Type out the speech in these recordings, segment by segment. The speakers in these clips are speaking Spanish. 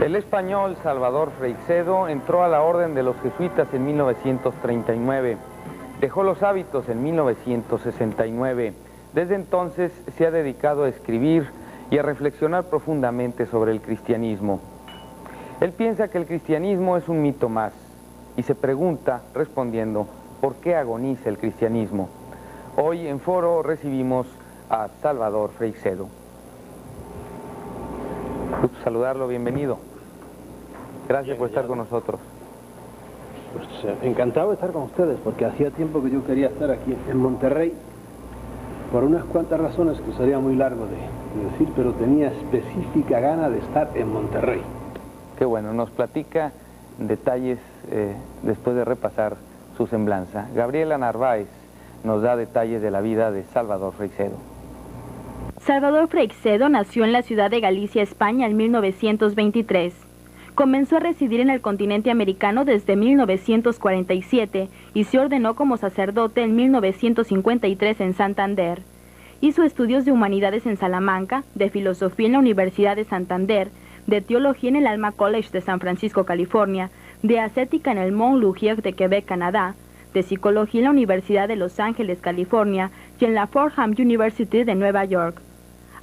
El español Salvador Freixedo entró a la orden de los jesuitas en 1939. Dejó los hábitos en 1969. Desde entonces se ha dedicado a escribir y a reflexionar profundamente sobre el cristianismo. Él piensa que el cristianismo es un mito más y se pregunta, respondiendo, ¿por qué agoniza el cristianismo? Hoy en Foro recibimos a Salvador Freixedo. Gusto saludarlo, bienvenido. Gracias por estar con nosotros. Pues encantado de estar con ustedes, porque hacía tiempo que yo quería estar aquí en Monterrey, por unas cuantas razones que sería muy largo de decir, pero tenía específica gana de estar en Monterrey. Qué bueno, nos platica detalles después de repasar su semblanza. Gabriela Narváez nos da detalles de la vida de Salvador Freixedo. Salvador Freixedo nació en la ciudad de Galicia, España, en 1923. Comenzó a residir en el continente americano desde 1947 y se ordenó como sacerdote en 1953 en Santander. Hizo estudios de humanidades en Salamanca, de filosofía en la Universidad de Santander, de teología en el Alma College de San Francisco, California, de ascética en el Mont Laurier de Quebec, Canadá, de psicología en la Universidad de Los Ángeles, California, y en la Fordham University de Nueva York.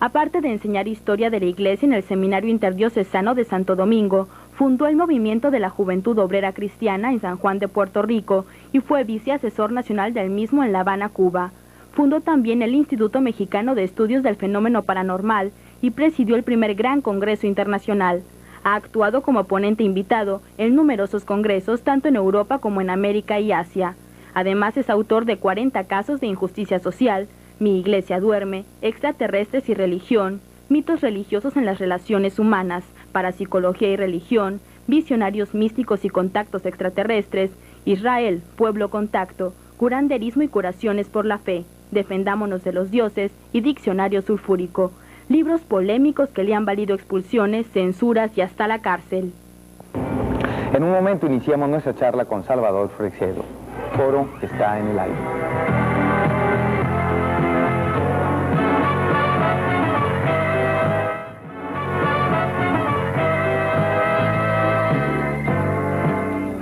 Aparte de enseñar historia de la Iglesia en el Seminario Interdiocesano de Santo Domingo, fundó el Movimiento de la Juventud Obrera Cristiana en San Juan de Puerto Rico y fue viceasesor nacional del mismo en La Habana, Cuba. Fundó también el Instituto Mexicano de Estudios del Fenómeno Paranormal y presidió el primer Gran Congreso Internacional. Ha actuado como ponente invitado en numerosos congresos, tanto en Europa como en América y Asia. Además es autor de 40 casos de injusticia social, Mi Iglesia duerme, Extraterrestres y religión, Mitos religiosos en las relaciones humanas, Parapsicología y religión, Visionarios místicos y contactos extraterrestres, Israel, pueblo contacto, Curanderismo y curaciones por la fe, Defendámonos de los dioses y Diccionario sulfúrico. Libros polémicos que le han valido expulsiones, censuras y hasta la cárcel. En un momento iniciamos nuestra charla con Salvador Freixedo. Foro está en el aire.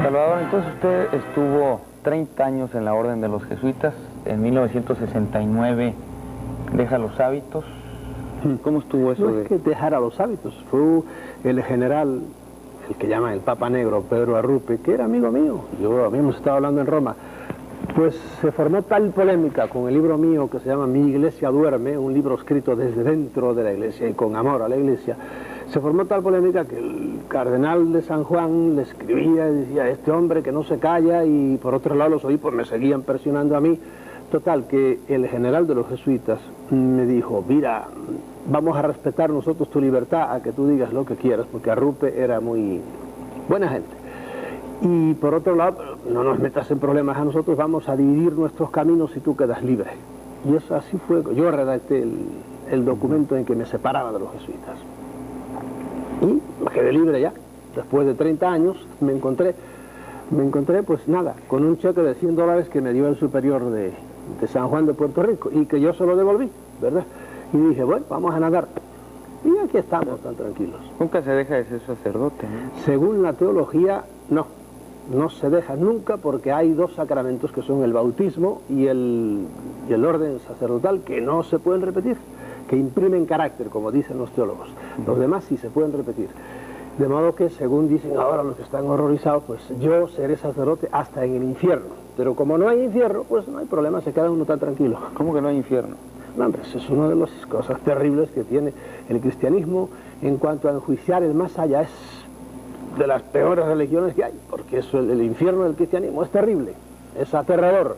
Salvador, entonces usted estuvo 30 años en la Orden de los Jesuitas. En 1969 deja los hábitos. ¿Cómo estuvo eso? No es que dejara los hábitos, fue el general, el que llaman el Papa Negro, Pedro Arrupe, que era amigo mío. Habíamos estado hablando en Roma. Pues se formó tal polémica con el libro mío que se llama Mi Iglesia duerme, un libro escrito desde dentro de la Iglesia y con amor a la Iglesia. Se formó tal polémica que el cardenal de San Juan le escribía y decía, este hombre que no se calla, y por otro lado los obispos me seguían presionando a mí. Total, que el general de los jesuitas me dijo, mira, vamos a respetar nosotros tu libertad a que tú digas lo que quieras, porque Arrupe era muy buena gente. Y por otro lado, no nos metas en problemas a nosotros, vamos a dividir nuestros caminos y tú quedas libre. Y eso así fue. Yo redacté el documento en que me separaba de los jesuitas. Y me quedé libre ya. Después de 30 años me encontré pues nada, con un cheque de $100 que me dio el superior de San Juan de Puerto Rico y que yo se lo devolví, ¿verdad? Y dije, bueno, vamos a nadar. Y aquí estamos tan tranquilos. Nunca se deja de ser sacerdote, ¿no? Según la teología, no se deja nunca, porque hay dos sacramentos que son el bautismo y el orden sacerdotal que no se pueden repetir, que imprimen carácter, como dicen los teólogos. Los demás sí se pueden repetir. De modo que, según dicen ahora los que están horrorizados, pues yo seré sacerdote hasta en el infierno. Pero como no hay infierno, pues no hay problema, se queda uno tan tranquilo. ¿Cómo que no hay infierno? No, hombre, eso es una de las cosas terribles que tiene el cristianismo en cuanto a enjuiciar el más allá. Es de las peores religiones que hay, porque eso, el infierno del cristianismo es terrible, es aterrador.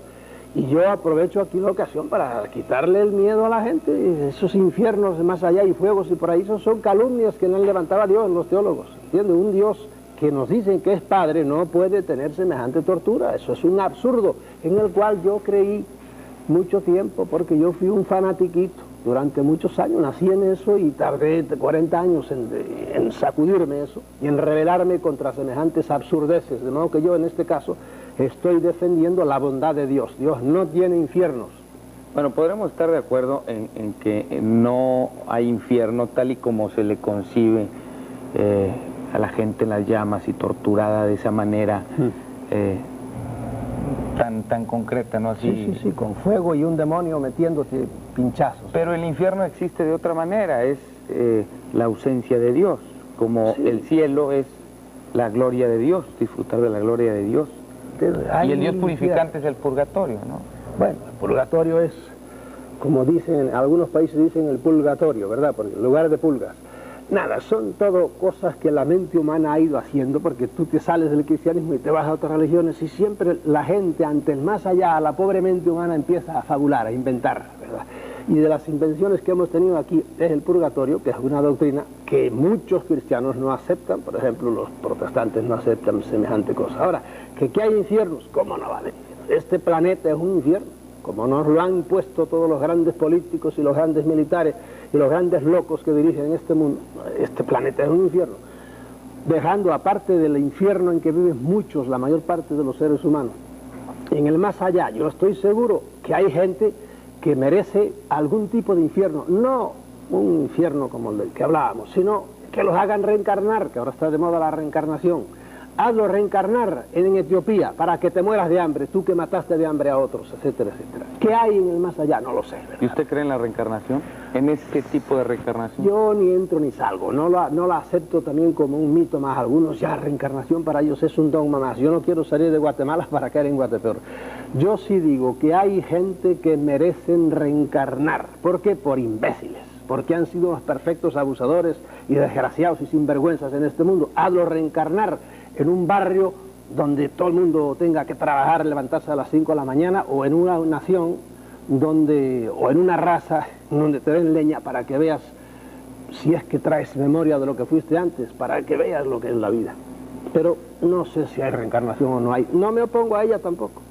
Y yo aprovecho aquí la ocasión para quitarle el miedo a la gente. Esos infiernos de más allá y fuegos y paraísos son calumnias que no han levantado a Dios, los teólogos. ¿Entiendes? Un Dios que nos dicen que es Padre no puede tener semejante tortura. Eso es un absurdo en el cual yo creí mucho tiempo, porque yo fui un fanatiquito durante muchos años, nací en eso y tardé 40 años en sacudirme eso y en rebelarme contra semejantes absurdeces. De modo que yo en este caso estoy defendiendo la bondad de Dios. Dios no tiene infiernos. Bueno, podremos estar de acuerdo en que no hay infierno tal y como se le concibe a la gente en las llamas y torturada de esa manera tan concreta, ¿no? Así... Sí, con fuego y un demonio metiéndote pinchazos. Pero el infierno existe de otra manera, es la ausencia de Dios, como el cielo es la gloria de Dios, disfrutar de la gloria de Dios. Y el Dios purificante es el purgatorio, ¿no? Bueno, el purgatorio es, como dicen, en algunos países dicen el purgatorio, ¿verdad? Porque en lugar de pulgas. Nada, son todo cosas que la mente humana ha ido haciendo, porque tú te sales del cristianismo y te vas a otras religiones y siempre la gente ante el más allá, la pobre mente humana empieza a fabular, a inventar, ¿verdad? Y de las invenciones que hemos tenido aquí es el purgatorio, que es una doctrina que muchos cristianos no aceptan, por ejemplo los protestantes no aceptan semejante cosa. Ahora, que hay infiernos, ¿cómo no va a haber? Este planeta es un infierno, como nos lo han impuesto todos los grandes políticos y los grandes militares y los grandes locos que dirigen este mundo. Este planeta es un infierno, dejando aparte del infierno en que viven muchos, la mayor parte de los seres humanos, en el más allá, yo estoy seguro que hay gente que merece algún tipo de infierno, no un infierno como el del que hablábamos, sino que los hagan reencarnar, que ahora está de moda la reencarnación. Hazlo reencarnar en Etiopía para que te mueras de hambre, tú que mataste de hambre a otros, etcétera, etcétera. ¿Qué hay en el más allá? No lo sé, ¿verdad? ¿Y usted cree en la reencarnación? ¿En ese tipo de reencarnación? Yo ni entro ni salgo, no la acepto también como un mito más. Algunos ya reencarnación para ellos es un dogma más. Yo no quiero salir de Guatemala para caer en Guatepeor. Yo sí digo que hay gente que merecen reencarnar. ¿Por qué? Por imbéciles. Porque han sido los perfectos abusadores y desgraciados y sinvergüenzas en este mundo. Hazlo reencarnar en un barrio donde todo el mundo tenga que trabajar, levantarse a las 5 de la mañana, o en una nación o en una raza donde te den leña para que veas, si es que traes memoria de lo que fuiste antes, para que veas lo que es la vida. Pero no sé si hay reencarnación o no hay. No me opongo a ella tampoco.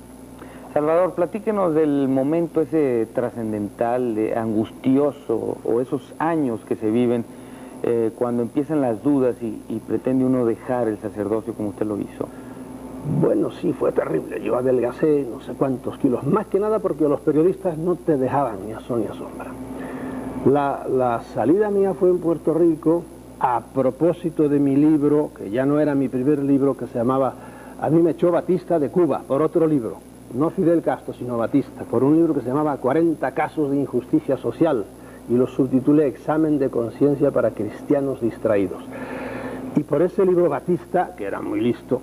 Salvador, platíquenos del momento ese trascendental, angustioso, o esos años que se viven cuando empiezan las dudas y pretende uno dejar el sacerdocio como usted lo hizo. Bueno, sí, fue terrible. Yo adelgacé no sé cuántos kilos, más que nada porque los periodistas no te dejaban ni a sol ni a sombra. La salida mía fue en Puerto Rico a propósito de mi libro, que ya no era mi primer libro, que se llamaba A mí me echó Batista de Cuba, por otro libro. No Fidel Castro, sino Batista, por un libro que se llamaba 40 casos de injusticia social, y lo subtitulé Examen de conciencia para cristianos distraídos. Y por ese libro Batista, que era muy listo,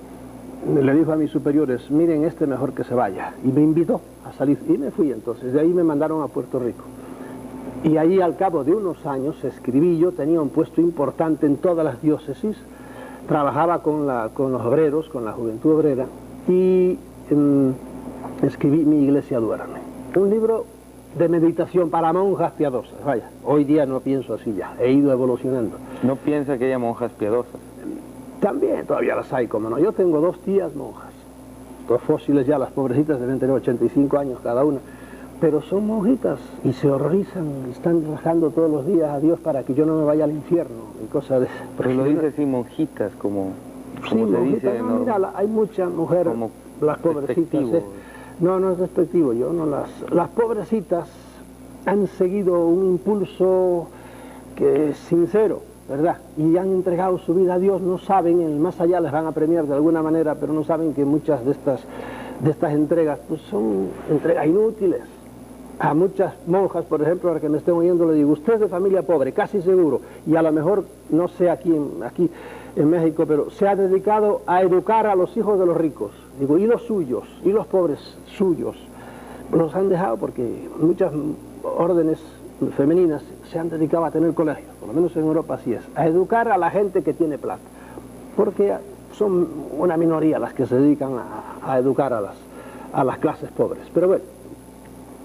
le dijo a mis superiores, miren, este mejor que se vaya, y me invitó a salir, y me fui entonces. De ahí me mandaron a Puerto Rico, y allí al cabo de unos años escribí. Yo tenía un puesto importante en todas las diócesis, trabajaba con los obreros, con la juventud obrera, y escribí Mi iglesia duerme, un libro de meditación para monjas piadosas. Vaya, hoy día no pienso así ya, he ido evolucionando. ¿No piensa que haya monjas piadosas? También todavía las hay, como no. Yo tengo 2 tías monjas, 2 fósiles ya, las pobrecitas deben tener 85 años cada una, pero son monjitas y se horrorizan, están rezando todos los días a Dios para que yo no me vaya al infierno y cosas de esas. Pero lo dice así, monjitas, como sí, se monjitas, dice, no, mira, hay muchas mujeres, las pobrecitas. No es despectivo, yo no las pobrecitas han seguido un impulso que es sincero, ¿verdad? Y han entregado su vida a Dios, no saben, en el más allá les van a premiar de alguna manera, pero no saben que muchas de estas entregas pues son entregas inútiles. A muchas monjas, por ejemplo, a las que me estén oyendo, le digo, usted es de familia pobre, casi seguro, y a lo mejor, no sé aquí en México, pero se ha dedicado a educar a los hijos de los ricos. Digo, y los suyos, y los pobres suyos, los han dejado porque muchas órdenes femeninas se han dedicado a tener colegios, por lo menos en Europa así es, a educar a la gente que tiene plata, porque son una minoría las que se dedican a educar a las clases pobres. Pero bueno,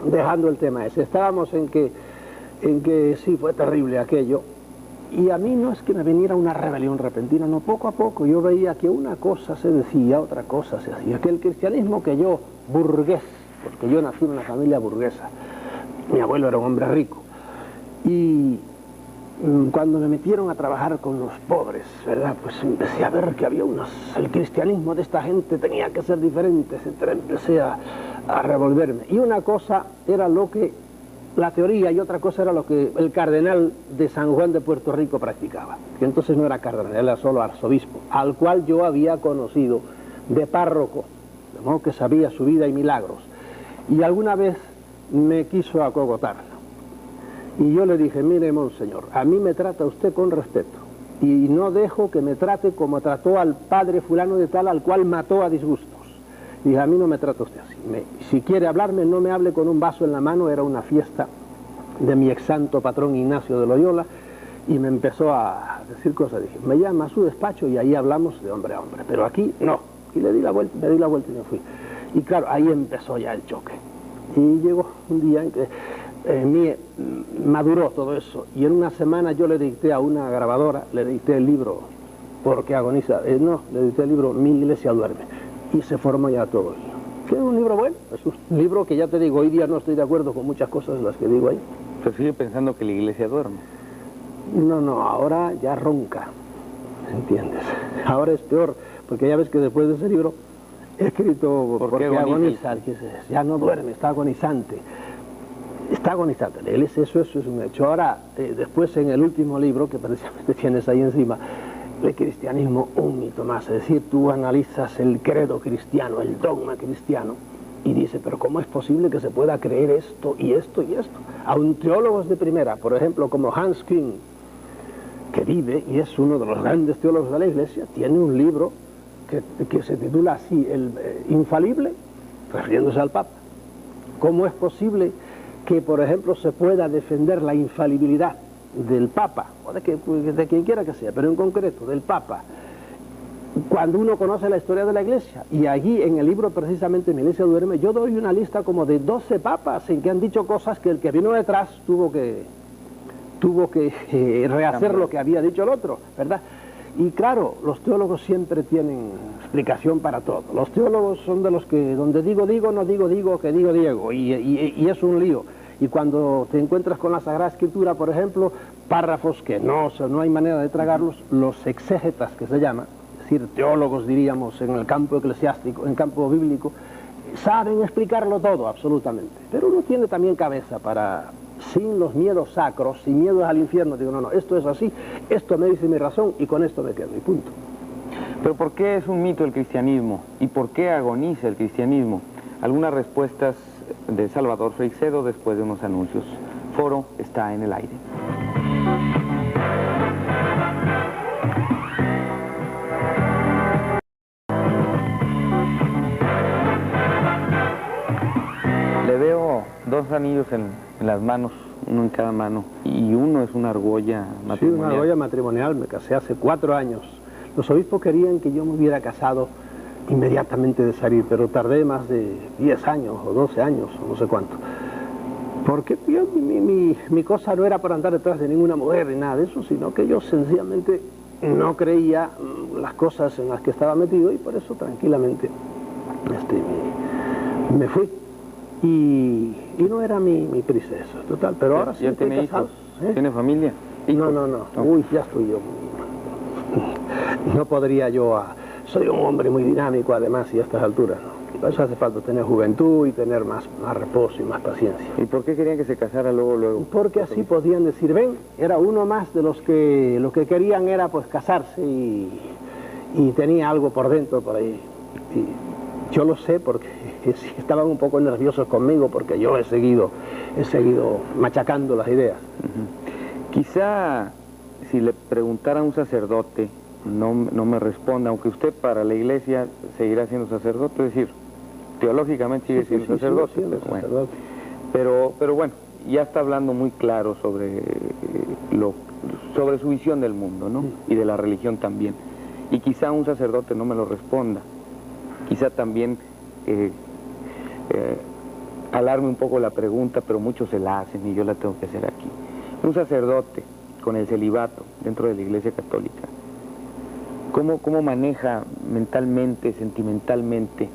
dejando el tema ese, estábamos en que sí, fue terrible aquello. Y a mí no es que me viniera una rebelión repentina, no, poco a poco yo veía que una cosa se decía, otra cosa se hacía, que el cristianismo que yo, burgués, porque yo nací en una familia burguesa, mi abuelo era un hombre rico, y cuando me metieron a trabajar con los pobres, ¿verdad? Pues empecé a ver que había el cristianismo de esta gente tenía que ser diferente, etcétera. Empecé a revolverme, y una cosa era lo que la teoría y otra cosa era lo que el cardenal de San Juan de Puerto Rico practicaba, que entonces no era cardenal, era solo arzobispo, al cual yo había conocido de párroco, de modo que sabía su vida y milagros, y alguna vez me quiso acogotar, y yo le dije, mire, monseñor, a mí me trata usted con respeto, y no dejo que me trate como trató al padre fulano de tal, al cual mató a disgustos. Y a mí no me trata usted así. Si quiere hablarme, no me hable con un vaso en la mano. Era una fiesta de mi ex santo patrón Ignacio de Loyola, y me empezó a decir cosas. Dije, me llama a su despacho y ahí hablamos de hombre a hombre, pero aquí no. Y le di la vuelta, me di la vuelta y me fui. Y claro, ahí empezó ya el choque. Y llegó un día en que en mí maduró todo eso, y en una semana yo le dicté a una grabadora, le dicté el libro Porque agoniza, le dicté el libro Mi iglesia duerme. Y se formó ya todo. Que es un libro bueno, es un libro que ya te digo, hoy día no estoy de acuerdo con muchas cosas de las que digo ahí. Pero sigue pensando que la iglesia duerme. No, ahora ya ronca, ¿entiendes? Ahora es peor, porque ya ves que después de ese libro he escrito Porque agoniza, ya no duerme, está agonizante. Está agonizante, la iglesia, eso es un hecho. Ahora, después en el último libro, que precisamente tienes ahí encima, el cristianismo, un mito más, es decir, tú analizas el credo cristiano, el dogma cristiano, y dices, pero ¿cómo es posible que se pueda creer esto y esto y esto? Aun teólogos de primera, por ejemplo, como Hans Küng, que vive y es uno de los grandes teólogos de la iglesia, tiene un libro que se titula así, el Infalible, refiriéndose al Papa. ¿Cómo es posible que, por ejemplo, se pueda defender la infalibilidad del Papa, o de quien quiera que sea, pero en concreto del Papa, cuando uno conoce la historia de la Iglesia? Y allí en el libro precisamente Mi iglesia duerme, yo doy una lista como de 12 papas en que han dicho cosas que el que vino detrás tuvo que rehacer lo que había dicho el otro, ¿verdad? Y claro, los teólogos siempre tienen explicación para todo. Los teólogos son de los que donde digo, no digo, que digo, Diego, y es un lío. Y cuando te encuentras con la Sagrada Escritura, por ejemplo, párrafos que no hay manera de tragarlos, los exégetas que se llama, es decir, teólogos diríamos en el campo eclesiástico, en el campo bíblico, saben explicarlo todo absolutamente. Pero uno tiene también cabeza para, sin los miedos sacros, sin miedos al infierno, digo, no, esto es así, esto me dice mi razón y con esto me quedo, y punto. Pero ¿por qué es un mito el cristianismo? ¿Y por qué agoniza el cristianismo? Algunas respuestas de Salvador Freixedo después de unos anuncios. Foro está en el aire. Le veo dos anillos en las manos, uno en cada mano, y uno es una argolla matrimonial. Sí, una argolla matrimonial, me casé hace 4 años. Los obispos querían que yo me hubiera casado inmediatamente de salir, pero tardé más de 10 años o 12 años o no sé cuánto, porque yo, mi cosa no era para andar detrás de ninguna mujer ni nada de eso, sino que yo sencillamente no creía las cosas en las que estaba metido, y por eso tranquilamente me fui, y no era mi prisa eso, total, pero ahora sí estoy casado. ¿Tiene familia? No, uy, ya estoy yo, no podría yo soy un hombre muy dinámico además, y a estas alturas, ¿no? Para eso hace falta tener juventud y tener más reposo y más paciencia. ¿Y por qué querían que se casara luego? Porque así podían decir, ven, era uno más de los que lo que querían era pues casarse y tenía algo por dentro por ahí. Y yo lo sé porque estaban un poco nerviosos conmigo, porque yo he seguido machacando las ideas. Quizá si le preguntara a un sacerdote, no me responda, aunque usted para la iglesia seguirá siendo sacerdote, es decir, teológicamente sigue siendo sacerdote, pero bueno, ya está hablando muy claro sobre su visión del mundo, ¿no? Y de la religión también. Y quizá un sacerdote no me lo responda, quizá también alarme un poco la pregunta, pero muchos se la hacen y yo la tengo que hacer aquí. Un sacerdote con el celibato dentro de la Iglesia Católica, ¿cómo maneja mentalmente, sentimentalmente,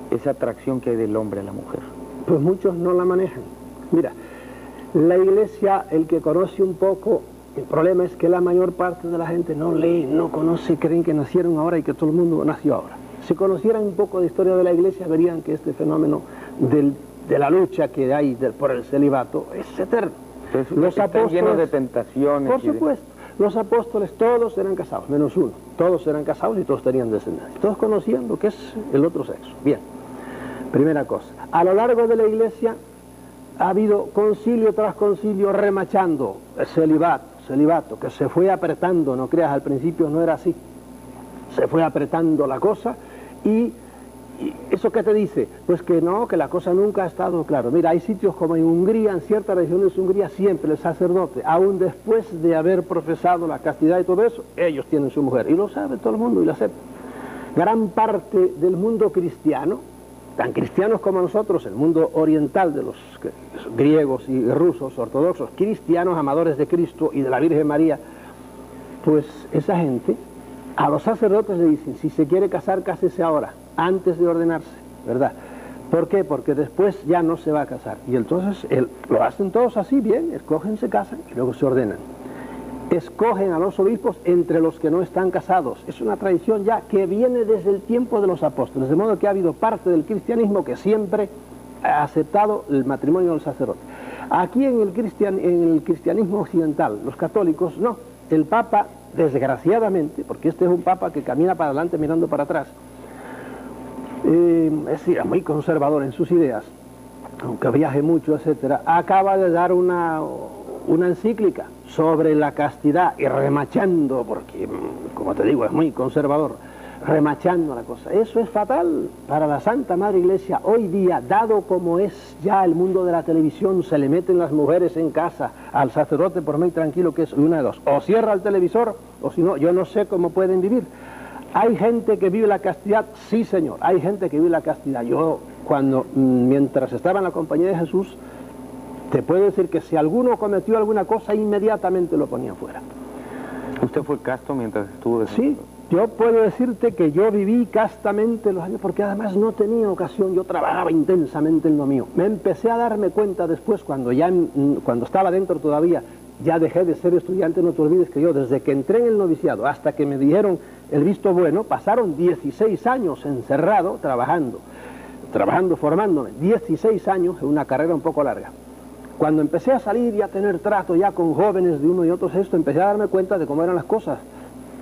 esa atracción que hay del hombre a la mujer? Pues muchos no la manejan. Mira, la Iglesia, el que conoce un poco, el problema es que la mayor parte de la gente no lee, no conoce, creen que nacieron ahora y que todo el mundo nació ahora. Si conocieran un poco de historia de la Iglesia, verían que este fenómeno del de la lucha que hay por el celibato es eterno. Entonces, los apóstoles, llenos de tentaciones. por supuesto, los apóstoles todos eran casados, menos uno. Todos eran casados y todos tenían descendencia. Todos conocían lo que es el otro sexo. Bien, primera cosa. A lo largo de la Iglesia ha habido concilio tras concilio remachando el celibato, que se fue apretando, no creas, al principio no era así. Se fue apretando la cosa y ¿eso qué te dice? Pues que no, que la cosa nunca ha estado claro. Mira, hay sitios como en Hungría, en ciertas regiones de Hungría, siempre el sacerdote, aún después de haber profesado la castidad y todo eso, ellos tienen su mujer. Y lo sabe todo el mundo y lo acepta. Gran parte del mundo cristiano, tan cristianos como nosotros, el mundo oriental de los griegos y rusos, ortodoxos, cristianos, amadores de Cristo y de la Virgen María, pues esa gente, a los sacerdotes le dicen, si se quiere casar, cásese ahora, antes de ordenarse, ¿verdad? ¿Por qué? Porque después ya no se va a casar. Y entonces lo hacen todos así, bien, escogen, se casan y luego se ordenan. Escogen a los obispos entre los que no están casados. Es una tradición ya que viene desde el tiempo de los apóstoles, de modo que ha habido parte del cristianismo que siempre ha aceptado el matrimonio del sacerdote. Aquí en el cristianismo occidental, los católicos, no. El Papa, desgraciadamente, porque este es un Papa que camina para adelante mirando para atrás, es decir, muy conservador en sus ideas, aunque viaje mucho, etcétera, acaba de dar una encíclica sobre la castidad y remachando, porque, como te digo, es muy conservador, remachando la cosa. Eso es fatal para la Santa Madre Iglesia hoy día, dado como es ya el mundo de la televisión, se le meten las mujeres en casa al sacerdote, por muy tranquilo que es, una de dos, o cierra el televisor, o si no, yo no sé cómo pueden vivir. ¿Hay gente que vive la castidad? Sí, señor, hay gente que vive la castidad. Yo, mientras estaba en la compañía de Jesús, te puedo decir que si alguno cometió alguna cosa, inmediatamente lo ponía fuera. ¿Usted fue casto mientras estuvo de Sí, yo puedo decirte que yo viví castamente los años, porque además no tenía ocasión, yo trabajaba intensamente en lo mío. Me empecé a darme cuenta después, cuando estaba dentro todavía, ya dejé de ser estudiante, no te olvides que yo, desde que entré en el noviciado hasta que me dijeron el visto bueno, pasaron 16 años encerrado, trabajando, formándome, 16 años, en una carrera un poco larga. Cuando empecé a salir y a tener trato ya con jóvenes de uno y otro sexo, empecé a darme cuenta de cómo eran las cosas.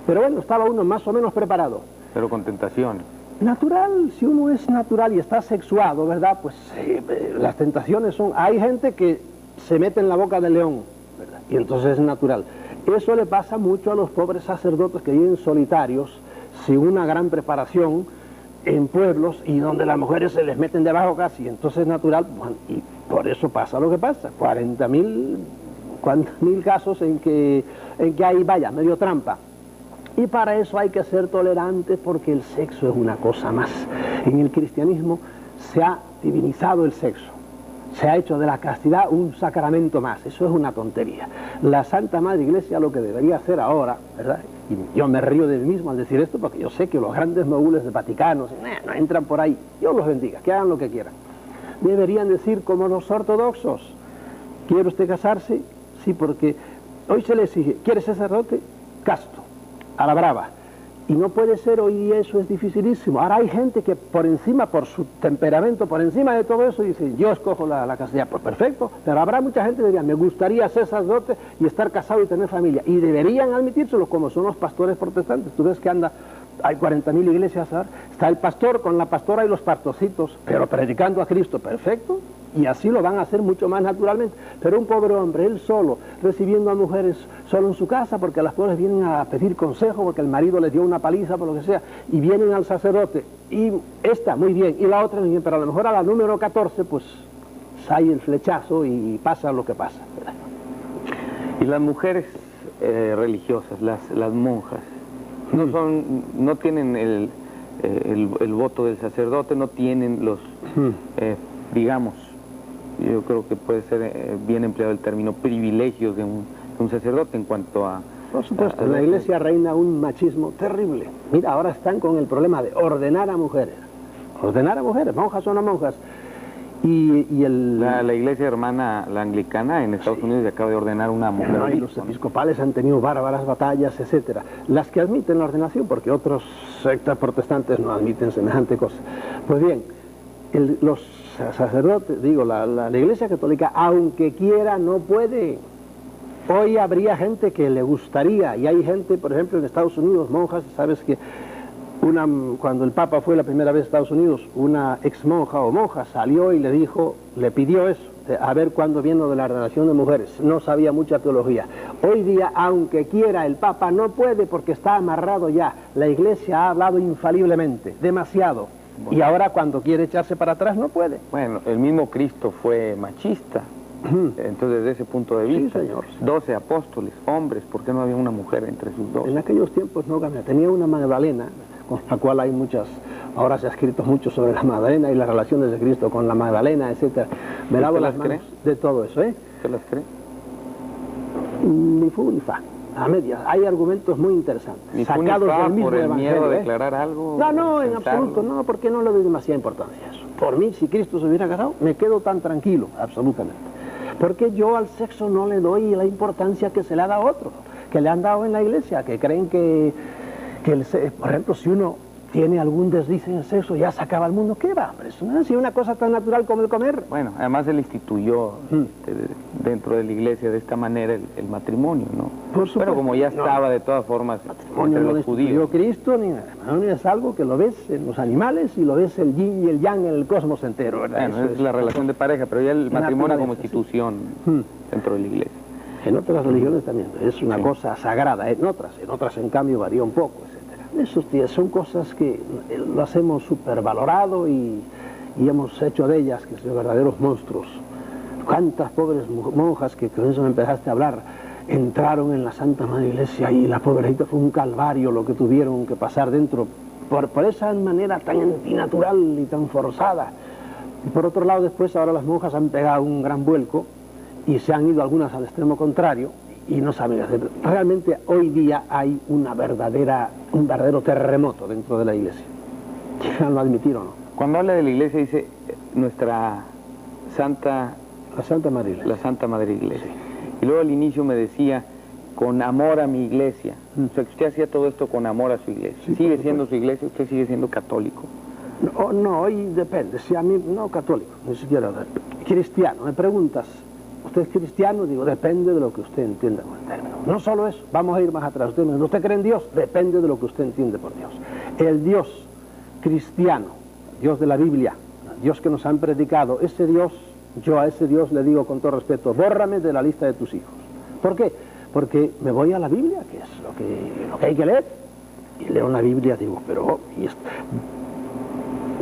Pero bueno, estaba uno más o menos preparado. Pero con tentación. Natural, si uno es natural y está sexuado, ¿verdad? Pues las tentaciones son... Hay gente que se mete en la boca del león, ¿verdad? Y entonces es natural. Eso le pasa mucho a los pobres sacerdotes que viven solitarios, sin una gran preparación, en pueblos y donde las mujeres se les meten debajo casi. Entonces es natural, bueno, y por eso pasa lo que pasa. 40.000 casos en que hay, vaya, medio trampa. Y para eso hay que ser tolerantes, porque el sexo es una cosa más. En el cristianismo se ha divinizado el sexo. Se ha hecho de la castidad un sacramento más. Eso es una tontería. La Santa Madre Iglesia lo que debería hacer ahora, ¿verdad? Y yo me río de mí mismo al decir esto, porque yo sé que los grandes mogules de Vaticano no entran por ahí. Dios los bendiga, que hagan lo que quieran. Deberían decir como los ortodoxos: ¿quiere usted casarse? Sí, porque hoy se le exige, ¿quiere ser sacerdote? Casto, a la brava. Y no puede ser hoy día, eso es dificilísimo. Ahora hay gente que por encima, por su temperamento, por encima de todo eso, dice, yo escojo la castidad. Pues perfecto, pero habrá mucha gente que diría, me gustaría ser sacerdote y estar casado y tener familia. Y deberían admitírselo, como son los pastores protestantes. Tú ves que hay 40.000 iglesias ahora. Está el pastor con la pastora y los pastorcitos, pero predicando a Cristo, perfecto. Y así lo van a hacer mucho más naturalmente. Pero un pobre hombre, él solo, recibiendo a mujeres solo en su casa, porque las pobres vienen a pedir consejo, porque el marido les dio una paliza, por lo que sea, y vienen al sacerdote, y esta, muy bien, y la otra, muy bien, pero a lo mejor a la número 14, pues, sale el flechazo y pasa lo que pasa, ¿verdad? Y las mujeres religiosas, las monjas, no tienen el voto del sacerdote, no tienen los, digamos, yo creo que puede ser bien empleado el término privilegios de un sacerdote en cuanto a... Por supuesto, en la Iglesia reina un machismo terrible. Mira, ahora están con el problema de ordenar a mujeres. Ordenar a mujeres, monjas o no monjas. La Iglesia hermana, la anglicana, en Estados Unidos ya acaba de ordenar una mujer. No, y los episcopales han tenido bárbaras batallas, etcétera. Las que admiten la ordenación, porque otros sectas protestantes no admiten semejante cosa. Pues bien, los sacerdotes, digo, la Iglesia Católica, aunque quiera, no puede. Hoy habría gente que le gustaría, y hay gente, por ejemplo, en Estados Unidos, monjas, sabes que cuando el Papa fue la primera vez a Estados Unidos, una ex monja o monja salió y le dijo, le pidió eso, a ver cuándo vino de la relación de mujeres, no sabía mucha teología. Hoy día, aunque quiera, el Papa no puede porque está amarrado ya. La Iglesia ha hablado infaliblemente, demasiado. Bueno. Y ahora cuando quiere echarse para atrás no puede. Bueno, el mismo Cristo fue machista. Entonces, desde ese punto de vista, sí, señor. 12 apóstoles, hombres, ¿por qué no había una mujer entre sus 12? En aquellos tiempos no, tenía una Magdalena, con la cual hay muchas, ahora se ha escrito mucho sobre la Magdalena y las relaciones de Cristo con la Magdalena, etcétera. Me lavo las manos de todo eso, ¿eh? ¿Usted las cree? Ni fu ni fa, a medias. Hay argumentos muy interesantes, ni sacados del mismo por el evangelio, miedo a declarar algo. No, en absoluto, no, porque no le doy demasiada importancia a eso. Por mí, si Cristo se hubiera casado, me quedo tan tranquilo, absolutamente. Porque yo al sexo no le doy la importancia que se le ha dado a otros, que le han dado en la iglesia, que creen que por ejemplo, si uno tiene algún desliz en el sexo, ya se acaba el mundo. ¿Qué va, hombre? Eso no es una cosa tan natural como el comer. Bueno, además él instituyó dentro de la iglesia de esta manera el matrimonio, ¿no? Por supuesto. Pero como ya estaba de todas formas matrimonio entre no los judíos. Cristo, ni el matrimonio es algo que lo ves en los animales y lo ves el yin y el yang en el cosmos entero, ¿verdad? Bueno, es la relación de pareja, pero ya el matrimonio como institución dentro de la iglesia. En otras religiones también, es una cosa sagrada, en otras en cambio varía un poco, etc. Esos días son cosas que las hemos supervalorado y hemos hecho de ellas que son verdaderos monstruos. Cuántas pobres monjas que con eso me empezaste a hablar, entraron en la Santa Madre Iglesia y la pobrecita fue un calvario lo que tuvieron que pasar dentro, por esa manera tan antinatural y tan forzada. Y por otro lado después ahora las monjas han pegado un gran vuelco y se han ido algunas al extremo contrario y no saben hacer. Realmente hoy día hay un verdadero terremoto dentro de la iglesia. ¿Lo admitir o no? Cuando habla de la iglesia dice nuestra Santa... La Santa Madre Iglesia. La Santa Madre Iglesia. Sí. Y luego al inicio me decía, con amor a mi iglesia. O sea, que usted hacía todo esto con amor a su iglesia. Sí, ¿sigue siendo su iglesia? ¿Usted sigue siendo católico? No, hoy depende. Si a mí, no católico, ni siquiera cristiano. Me preguntas, ¿usted es cristiano? Digo, depende de lo que usted entienda con el término. No solo eso, vamos a ir más atrás. ¿Usted cree en Dios? Depende de lo que usted entiende por Dios. El Dios cristiano, Dios de la Biblia, Dios que nos han predicado, ese Dios, yo a ese Dios le digo con todo respeto, bórrame de la lista de tus hijos. ¿Por qué? Porque me voy a la Biblia, que es lo que hay que leer, y leo la Biblia, digo, pero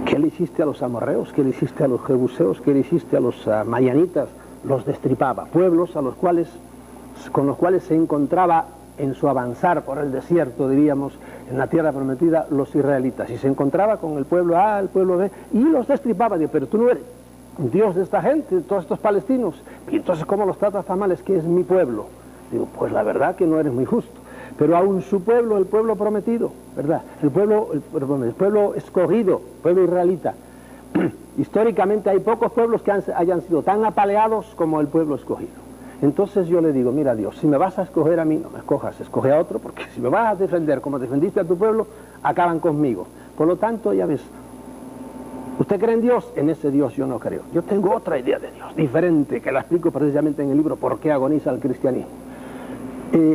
¿qué le hiciste a los amorreos? ¿Qué le hiciste a los jebuseos? ¿Qué le hiciste a los madianitas? Los destripaba, pueblos con los cuales se encontraba en su avanzar por el desierto, diríamos, en la tierra prometida, los israelitas, y se encontraba con el pueblo A, el pueblo B, y los destripaba. Digo, pero tú no eres Dios de esta gente, de todos estos palestinos, y entonces ¿cómo los tratas tan mal? Es que es mi pueblo. Digo, pues la verdad que no eres muy justo, pero aún su pueblo, el pueblo prometido, ¿verdad? El pueblo escogido, pueblo israelita. Históricamente hay pocos pueblos que hayan sido tan apaleados como el pueblo escogido. Entonces yo le digo, mira Dios, si me vas a escoger a mí, no me escojas, escoge a otro, porque si me vas a defender como defendiste a tu pueblo, acaban conmigo. Por lo tanto, ya ves, ¿usted cree en Dios? En ese Dios yo no creo. Yo tengo otra idea de Dios, diferente, que la explico precisamente en el libro ¿Por qué agoniza el cristianismo?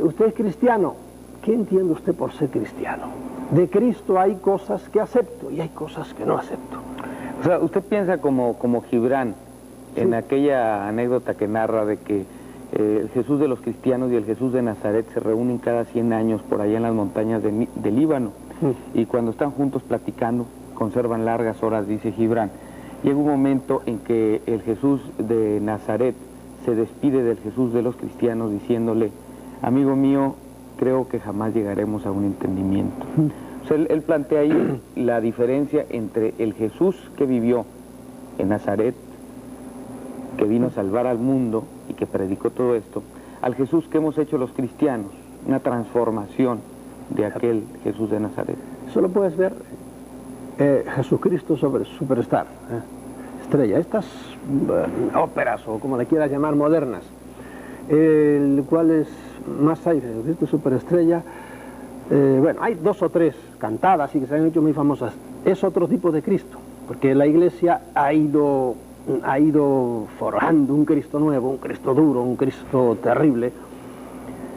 ¿Usted es cristiano? ¿Qué entiende usted por ser cristiano? De Cristo hay cosas que acepto y hay cosas que no acepto. O sea, usted piensa como Gibran, sí, en aquella anécdota que narra de que el Jesús de los cristianos y el Jesús de Nazaret se reúnen cada 100 años por allá en las montañas de Líbano, y cuando están juntos platicando, conservan largas horas, dice Gibran. Llega un momento en que el Jesús de Nazaret se despide del Jesús de los cristianos diciéndole, amigo mío, creo que jamás llegaremos a un entendimiento. O sea, él plantea ahí la diferencia entre el Jesús que vivió en Nazaret, que vino a salvar al mundo y que predicó todo esto, al Jesús que hemos hecho los cristianos, una transformación de aquel Jesús de Nazaret. Eso lo puedes ver, Jesucristo Superstar, estrella, estas óperas o como le quieras llamar modernas, el cual es más hay, Jesucristo Superestrella, bueno, hay 2 o 3 cantadas y que se han hecho muy famosas, es otro tipo de Cristo. porque la Iglesia ha ido forjando un Cristo nuevo, un Cristo duro, un Cristo terrible,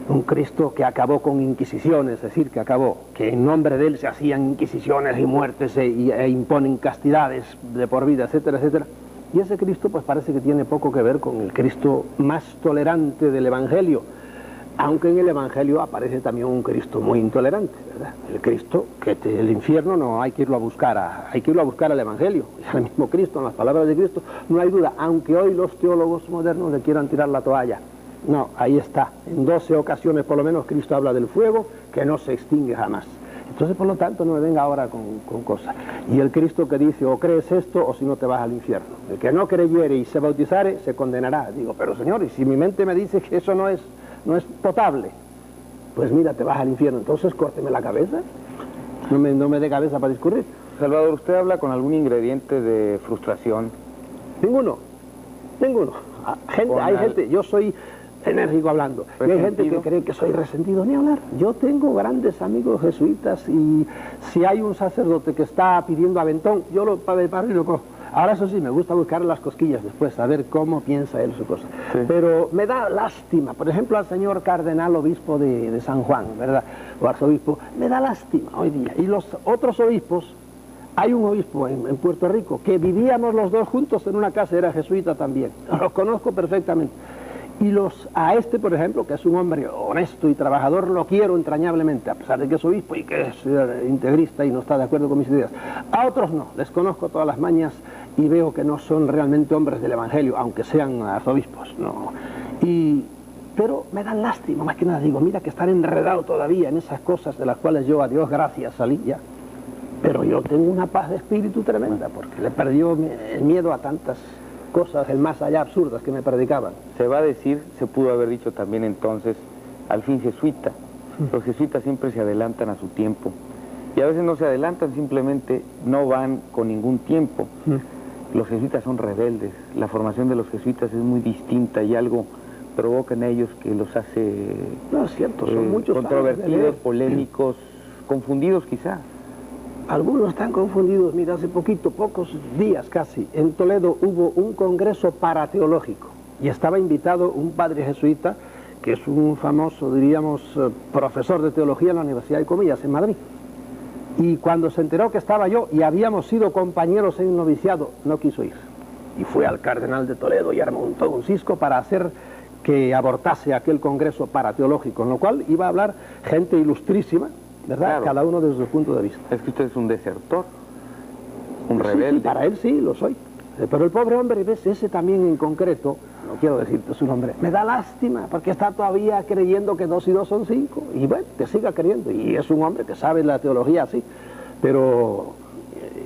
un Cristo que acabó con inquisiciones, es decir, que en nombre de él se hacían inquisiciones y muertes e imponen castidades de por vida, etcétera, etcétera. Y ese Cristo pues parece que tiene poco que ver con el Cristo más tolerante del Evangelio, aunque en el Evangelio aparece también un Cristo muy intolerante, ¿verdad? El Cristo que el infierno no hay que irlo a buscar, hay que irlo a buscar al Evangelio, al mismo Cristo, en las palabras de Cristo, no hay duda, aunque hoy los teólogos modernos le quieran tirar la toalla. No, ahí está, en 12 ocasiones por lo menos Cristo habla del fuego que no se extingue jamás. Entonces, por lo tanto, no me venga ahora con cosas. Y el Cristo que dice, o crees esto, o si no te vas al infierno. El que no creyere y se bautizare, se condenará. Digo, pero Señor, y si mi mente me dice que eso no es potable, pues mira, te vas al infierno. Entonces, córteme la cabeza. No me dé cabeza para discurrir. Salvador, ¿usted habla con algún ingrediente de frustración? Ninguno. Hay gente, yo soy enérgico hablando, y hay gente que cree que soy resentido, ni hablar. Yo tengo grandes amigos jesuitas y si hay un sacerdote que está pidiendo aventón, yo lo paro y lo cojo. Ahora eso sí, me gusta buscar las cosquillas después, saber cómo piensa él su cosa. Sí. Pero me da lástima, por ejemplo, al señor cardenal obispo de San Juan, ¿verdad? O arzobispo, me da lástima hoy día. Y los otros obispos, hay un obispo en Puerto Rico que vivíamos los dos juntos en una casa, era jesuita también, los conozco perfectamente. Y a este, por ejemplo, que es un hombre honesto y trabajador, lo quiero entrañablemente, a pesar de que es obispo y que es integrista y no está de acuerdo con mis ideas. A otros no, les conozco todas las mañas y veo que no son realmente hombres del Evangelio, aunque sean arzobispos, no. Pero me dan lástima, más que nada, digo, mira que estar enredado todavía en esas cosas de las cuales yo, a Dios gracias, salí ya. Pero yo tengo una paz de espíritu tremenda, porque le perdió el miedo a tantas cosas, el más allá absurdas que me predicaban. Se va a decir, se pudo haber dicho también entonces, al fin jesuita. Los jesuitas siempre se adelantan a su tiempo. Y a veces no se adelantan, simplemente no van con ningún tiempo. Los jesuitas son rebeldes. La formación de los jesuitas es muy distinta y algo provoca en ellos que los hace... No, es cierto, son muchos controvertidos, polémicos, confundidos quizá. Algunos están confundidos. Mira, hace pocos días casi, en Toledo hubo un congreso parateológico y estaba invitado un padre jesuita que es un famoso, diríamos, profesor de teología en la Universidad de Comillas, en Madrid. Y cuando se enteró que estaba yo y habíamos sido compañeros en un noviciado, no quiso ir. Y fue al cardenal de Toledo y armó todo un cisco para hacer que abortase aquel congreso parateológico, en lo cual iba a hablar gente ilustrísima, ¿verdad? Claro. Cada uno desde su punto de vista. Es que usted es un desertor, un rebelde. Sí, para él sí, lo soy. Pero el pobre hombre, ¿ves? Ese también en concreto, no quiero decirte su nombre, me da lástima, porque está todavía creyendo que 2 y 2 son 5. Y bueno, que siga creyendo. Y es un hombre que sabe la teología, sí. Pero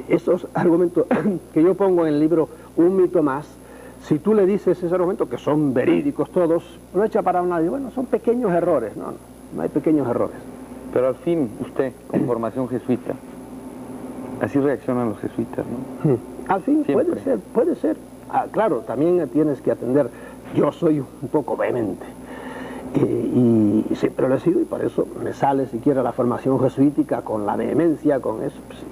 esos argumentos que yo pongo en el libro Un mito más, si tú le dices ese argumento, que son verídicos todos, no echa para un lado. Bueno, son pequeños errores. No hay pequeños errores. Pero al fin, usted, con formación jesuita, así reaccionan los jesuitas, ¿no? Al fin, siempre. puede ser. Claro, también tienes que atender. Yo soy un poco vehemente. Y siempre lo he sido, y por eso me sale siquiera la formación jesuítica con la vehemencia, con eso. Pues, sí.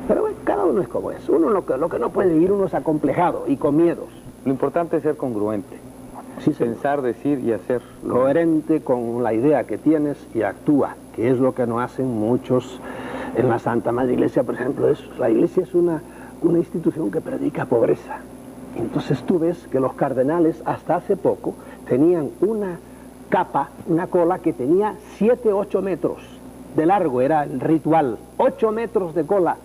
Pero bueno, cada uno es como es. Uno lo que no puede vivir, uno es acomplejado y con miedos. Lo importante es ser congruente. Sí, pensar, decir y hacer. Coherente con la idea que tienes y actúa, que es lo que no hacen muchos en la Santa Madre Iglesia, por ejemplo. La Iglesia es una institución que predica pobreza. Entonces tú ves que los cardenales hasta hace poco tenían una capa, una cola que tenía 7, 8 metros de largo, era el ritual, 8 metros de cola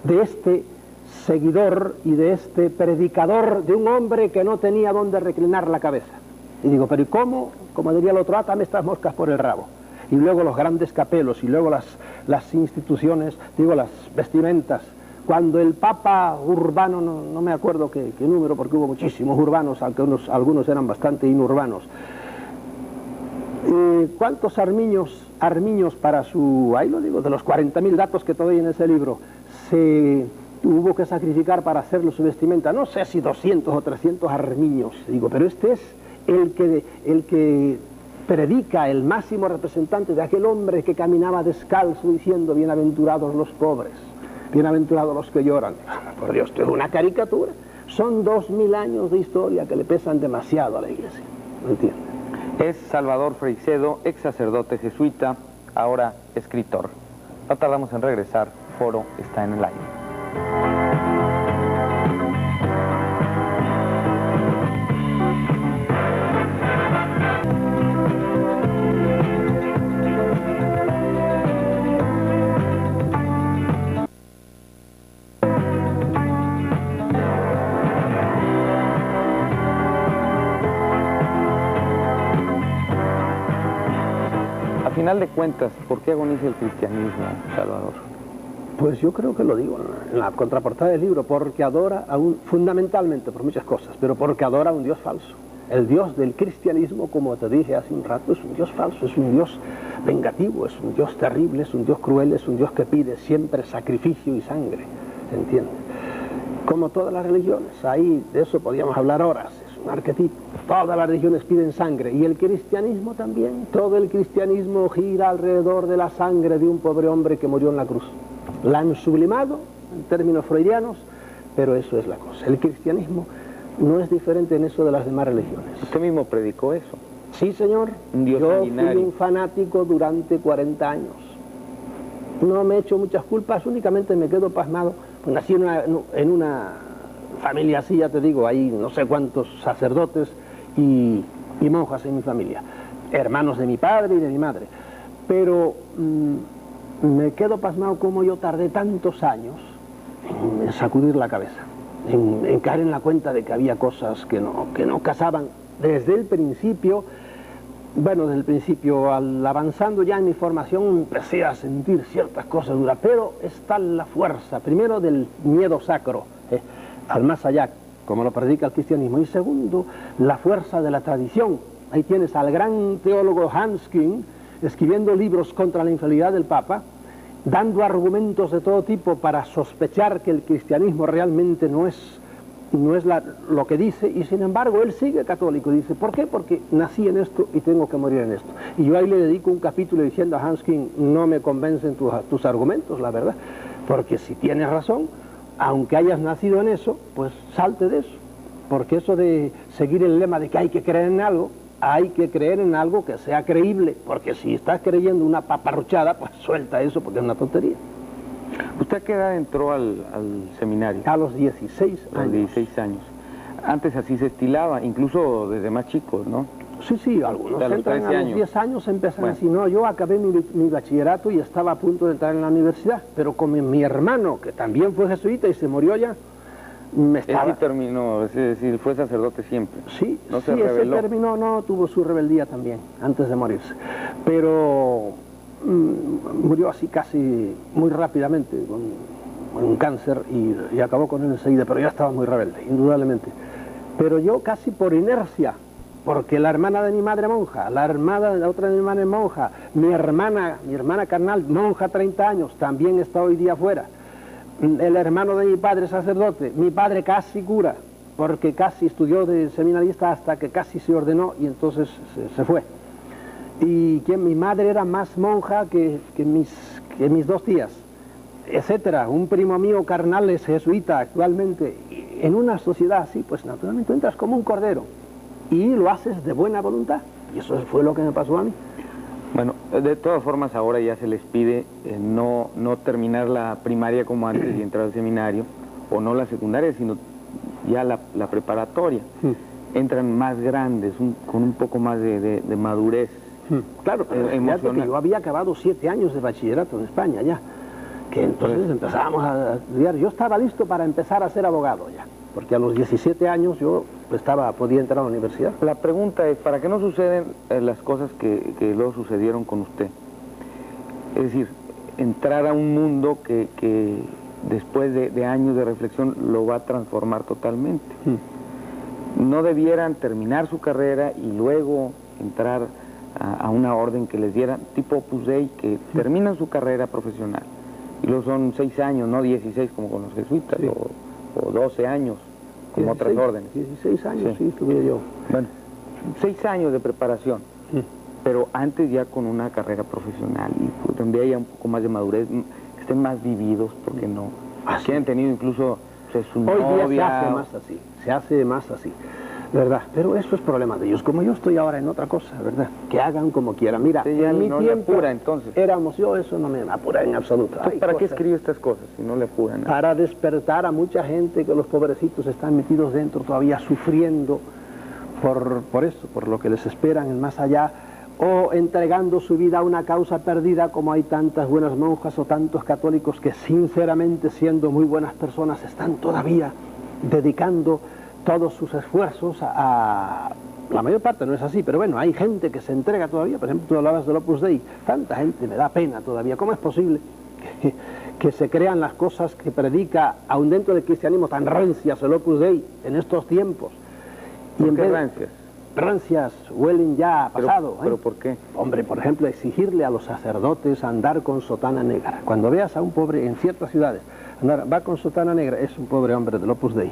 de este seguidor y de este predicador de un hombre que no tenía dónde reclinar la cabeza. Y digo, pero ¿y cómo? Como diría el otro, átame estas moscas por el rabo. Y luego los grandes capelos, y luego las instituciones, digo, las vestimentas. Cuando el Papa Urbano, no me acuerdo qué número, porque hubo muchísimos urbanos, aunque algunos eran bastante inurbanos. ¿Cuántos armiños para su, ahí lo digo, de los 40.000 datos que todavía en ese libro, se hubo que sacrificar para hacerle su vestimenta? No sé si 200 o 300 armiños, digo, pero este es el que predica, el máximo representante de aquel hombre que caminaba descalzo diciendo bienaventurados los pobres. bienaventurados los que lloran. Por Dios, esto es una caricatura. Son 2000 años de historia que le pesan demasiado a la iglesia, ¿me entiendes? Es Salvador Freixedo, ex sacerdote jesuita, ahora escritor. No tardamos en regresar, Foro está en el aire. A final de cuentas, ¿por qué agoniza el cristianismo, Salvador? Pues yo creo que lo digo en la contraportada del libro, porque adora fundamentalmente por muchas cosas, pero porque adora a un Dios falso. El Dios del cristianismo, como te dije hace un rato, es un Dios falso, es un Dios vengativo, es un Dios terrible, es un Dios cruel, es un Dios que pide siempre sacrificio y sangre, ¿entiendes? Como todas las religiones, ahí de eso podríamos hablar horas, es un arquetipo. Todas las religiones piden sangre, y el cristianismo también. Todo el cristianismo gira alrededor de la sangre de un pobre hombre que murió en la cruz. La han sublimado en términos freudianos, pero eso es la cosa. El cristianismo no es diferente en eso de las demás religiones. Usted mismo predicó eso. Sí, señor. Un Dios Yo sanguinario. fui un fanático durante 40 años. No me he hecho muchas culpas, únicamente me quedo pasmado. Pues nací en una familia así, ya te digo, hay no sé cuántos sacerdotes y monjas en mi familia, hermanos de mi padre y de mi madre. Pero me quedo pasmado como yo tardé tantos años en sacudir la cabeza, en caer en la cuenta de que había cosas que no casaban. Desde el principio, bueno, desde el principio, avanzando ya en mi formación, empecé a sentir ciertas cosas duras, pero está la fuerza, primero del miedo sacro, al más allá, como lo predica el cristianismo, y segundo, la fuerza de la tradición. Ahí tienes al gran teólogo Hans Küng escribiendo libros contra la infidelidad del Papa, dando argumentos de todo tipo para sospechar que el cristianismo realmente no es lo que dice, y sin embargo él sigue católico. Dice, ¿por qué? Porque nací en esto y tengo que morir en esto. Y yo ahí le dedico un capítulo diciendo a Hans Küng, no me convencen tus argumentos, la verdad, porque si tienes razón, aunque hayas nacido en eso, pues salte de eso, porque eso de seguir el lema de que hay que creer en algo, hay que creer en algo que sea creíble, porque si estás creyendo una paparruchada, pues suelta eso porque es una tontería. ¿Usted a qué edad entró al seminario? A los 16 años. A los 16 años. Antes así se estilaba, incluso desde más chicos, ¿no? Sí, algunos a los entran 13 a los 10 años, empiezan así. No, yo acabé mi bachillerato y estaba a punto de entrar en la universidad, pero como mi hermano, que también fue jesuita y se murió ya, me estaba... Él sí terminó, es decir, fue sacerdote siempre. Sí, no se ese rebeló. terminó, no, tuvo su rebeldía también, antes de morirse. Pero murió así casi muy rápidamente, con un cáncer, y acabó con él enseguida, pero ya estaba muy rebelde, indudablemente. Pero yo casi por inercia, porque la hermana de mi madre monja, la otra de mi madre monja, mi hermana carnal, monja 30 años, también está hoy día fuera. El hermano de mi padre sacerdote, mi padre casi cura, porque casi estudió de seminarista hasta que casi se ordenó y entonces se fue. Y que mi madre era más monja que mis dos tías, etcétera. Un primo mío carnal es jesuita actualmente. En una sociedad así, pues naturalmente entras como un cordero y lo haces de buena voluntad. Y eso fue lo que me pasó a mí. Bueno, de todas formas ahora ya se les pide no terminar la primaria como antes y entrar al seminario, o no la secundaria, sino ya la preparatoria. Entran más grandes, con un poco más de madurez. Claro, fíjate que yo había acabado 7 años de bachillerato en España ya, que entonces empezábamos a estudiar. Yo estaba listo para empezar a ser abogado ya, porque a los 17 años yo podía entrar a la universidad. La pregunta es, ¿para qué no suceden las cosas que luego sucedieron con usted? Es decir, entrar a un mundo que después de años de reflexión lo va a transformar totalmente. No debieran terminar su carrera y luego entrar a una orden que les diera, tipo Opus Dei, que terminan su carrera profesional. Y luego son 6 años, no 16 como con los jesuitas, sí. o 12 años, como 16, otras órdenes. 16 años, sí, estuve yo. Bueno, 6 años de preparación, pero antes ya con una carrera profesional, y donde haya un poco más de madurez, estén más vividos, porque no que han tenido incluso su Hoy novia. día se hace más así, ¿verdad? Pero eso es problema de ellos, como yo estoy ahora en otra cosa, ¿verdad? Que hagan como quieran. Mira, Sí, en mi no le tiempo apura, entonces. éramos yo, eso no me apura en absoluto. Entonces, Hay ¿para qué cosas- escribe estas cosas si no le apuran? Para despertar a mucha gente que los pobrecitos están metidos dentro todavía sufriendo por eso, por lo que les esperan en más allá, o entregando su vida a una causa perdida, como hay tantas buenas monjas o tantos católicos que sinceramente, siendo muy buenas personas, están todavía dedicando todos sus esfuerzos a... La mayor parte no es así, pero bueno, hay gente que se entrega todavía. Por ejemplo, tú hablabas del Opus Dei, tanta gente, me da pena todavía. ¿Cómo es posible que se crean las cosas que predica, aun dentro del cristianismo, tan rancias el Opus Dei en estos tiempos? ¿Por qué rancias? Rancias, huelen ya a pasado. ¿Pero por qué? Hombre, por ejemplo, exigirle a los sacerdotes andar con sotana negra. Cuando veas a un pobre en ciertas ciudades, va con sotana negra, es un pobre hombre del Opus Dei.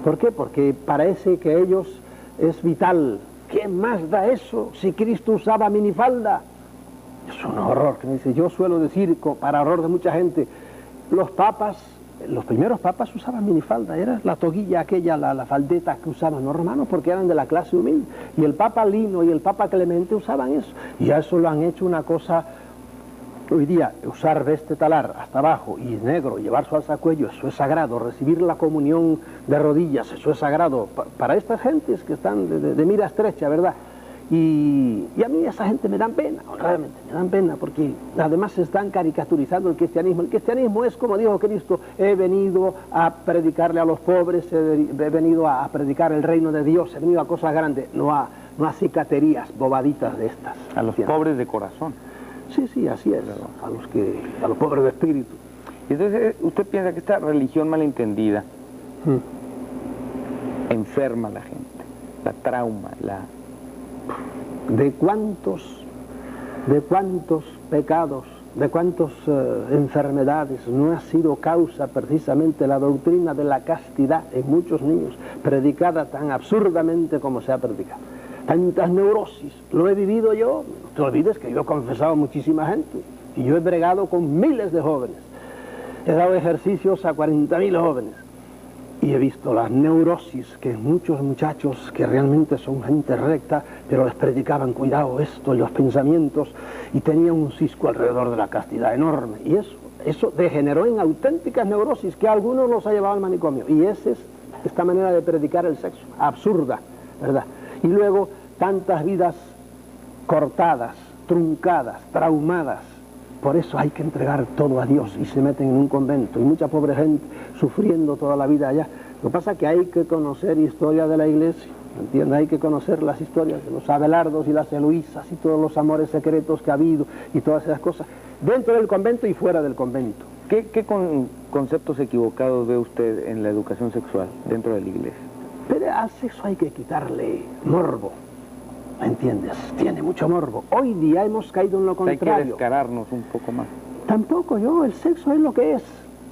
¿Por qué? Porque parece que ellos es vital. ¿Quién más da eso si Cristo usaba minifalda? Es un horror, que me dice. Yo suelo decir, para horror de mucha gente, los primeros papas usaban minifalda, era la toguilla aquella, la faldeta que usaban los romanos porque eran de la clase humilde. Y el Papa Lino y el Papa Clemente usaban eso. Y a eso lo han hecho una cosa. Hoy día, usar veste talar hasta abajo y negro, llevar su alzacuello, eso es sagrado. Recibir la comunión de rodillas, eso es sagrado. Para estas gentes que están de mira estrecha, ¿verdad? Y a mí esa gente me dan pena, realmente me dan pena, porque además se están caricaturizando el cristianismo. El cristianismo es, como dijo Cristo, he venido a predicarle a los pobres, he venido a predicar el reino de Dios, he venido a cosas grandes, no a cicaterías bobaditas de estas. A los pobres de corazón. Sí, así es, a los pobres de espíritu. Y entonces, ¿usted piensa que esta religión malentendida enferma a la gente, la trauma, ¿De cuántos pecados, de cuántas enfermedades no ha sido causa precisamente la doctrina de la castidad en muchos niños, predicada tan absurdamente como se ha predicado? Tantas neurosis, lo he vivido yo. No te olvides que yo he confesado a muchísima gente y yo he bregado con miles de jóvenes, he dado ejercicios a 40.000 jóvenes y he visto las neurosis que muchos muchachos que realmente son gente recta, pero les predicaban cuidado esto y los pensamientos, y tenían un cisco alrededor de la castidad enorme, y eso degeneró en auténticas neurosis que a algunos los ha llevado al manicomio. Y esa es esta manera de predicar el sexo, absurda, ¿verdad? Y luego tantas vidas cortadas, truncadas, traumadas. Por eso hay que entregar todo a Dios y se meten en un convento y mucha pobre gente sufriendo toda la vida allá. Lo que pasa es que hay que conocer historia de la iglesia, ¿entiendes? Hay que conocer las historias de los Abelardos y las Eloísas y todos los amores secretos que ha habido y todas esas cosas, dentro del convento y fuera del convento. ¿Qué conceptos equivocados ve usted en la educación sexual dentro de la iglesia? Pero al sexo hay que quitarle morbo, ¿me entiendes? Tiene mucho morbo. Hoy día hemos caído en lo contrario. Hay que descararnos un poco más. Tampoco el sexo es lo que es.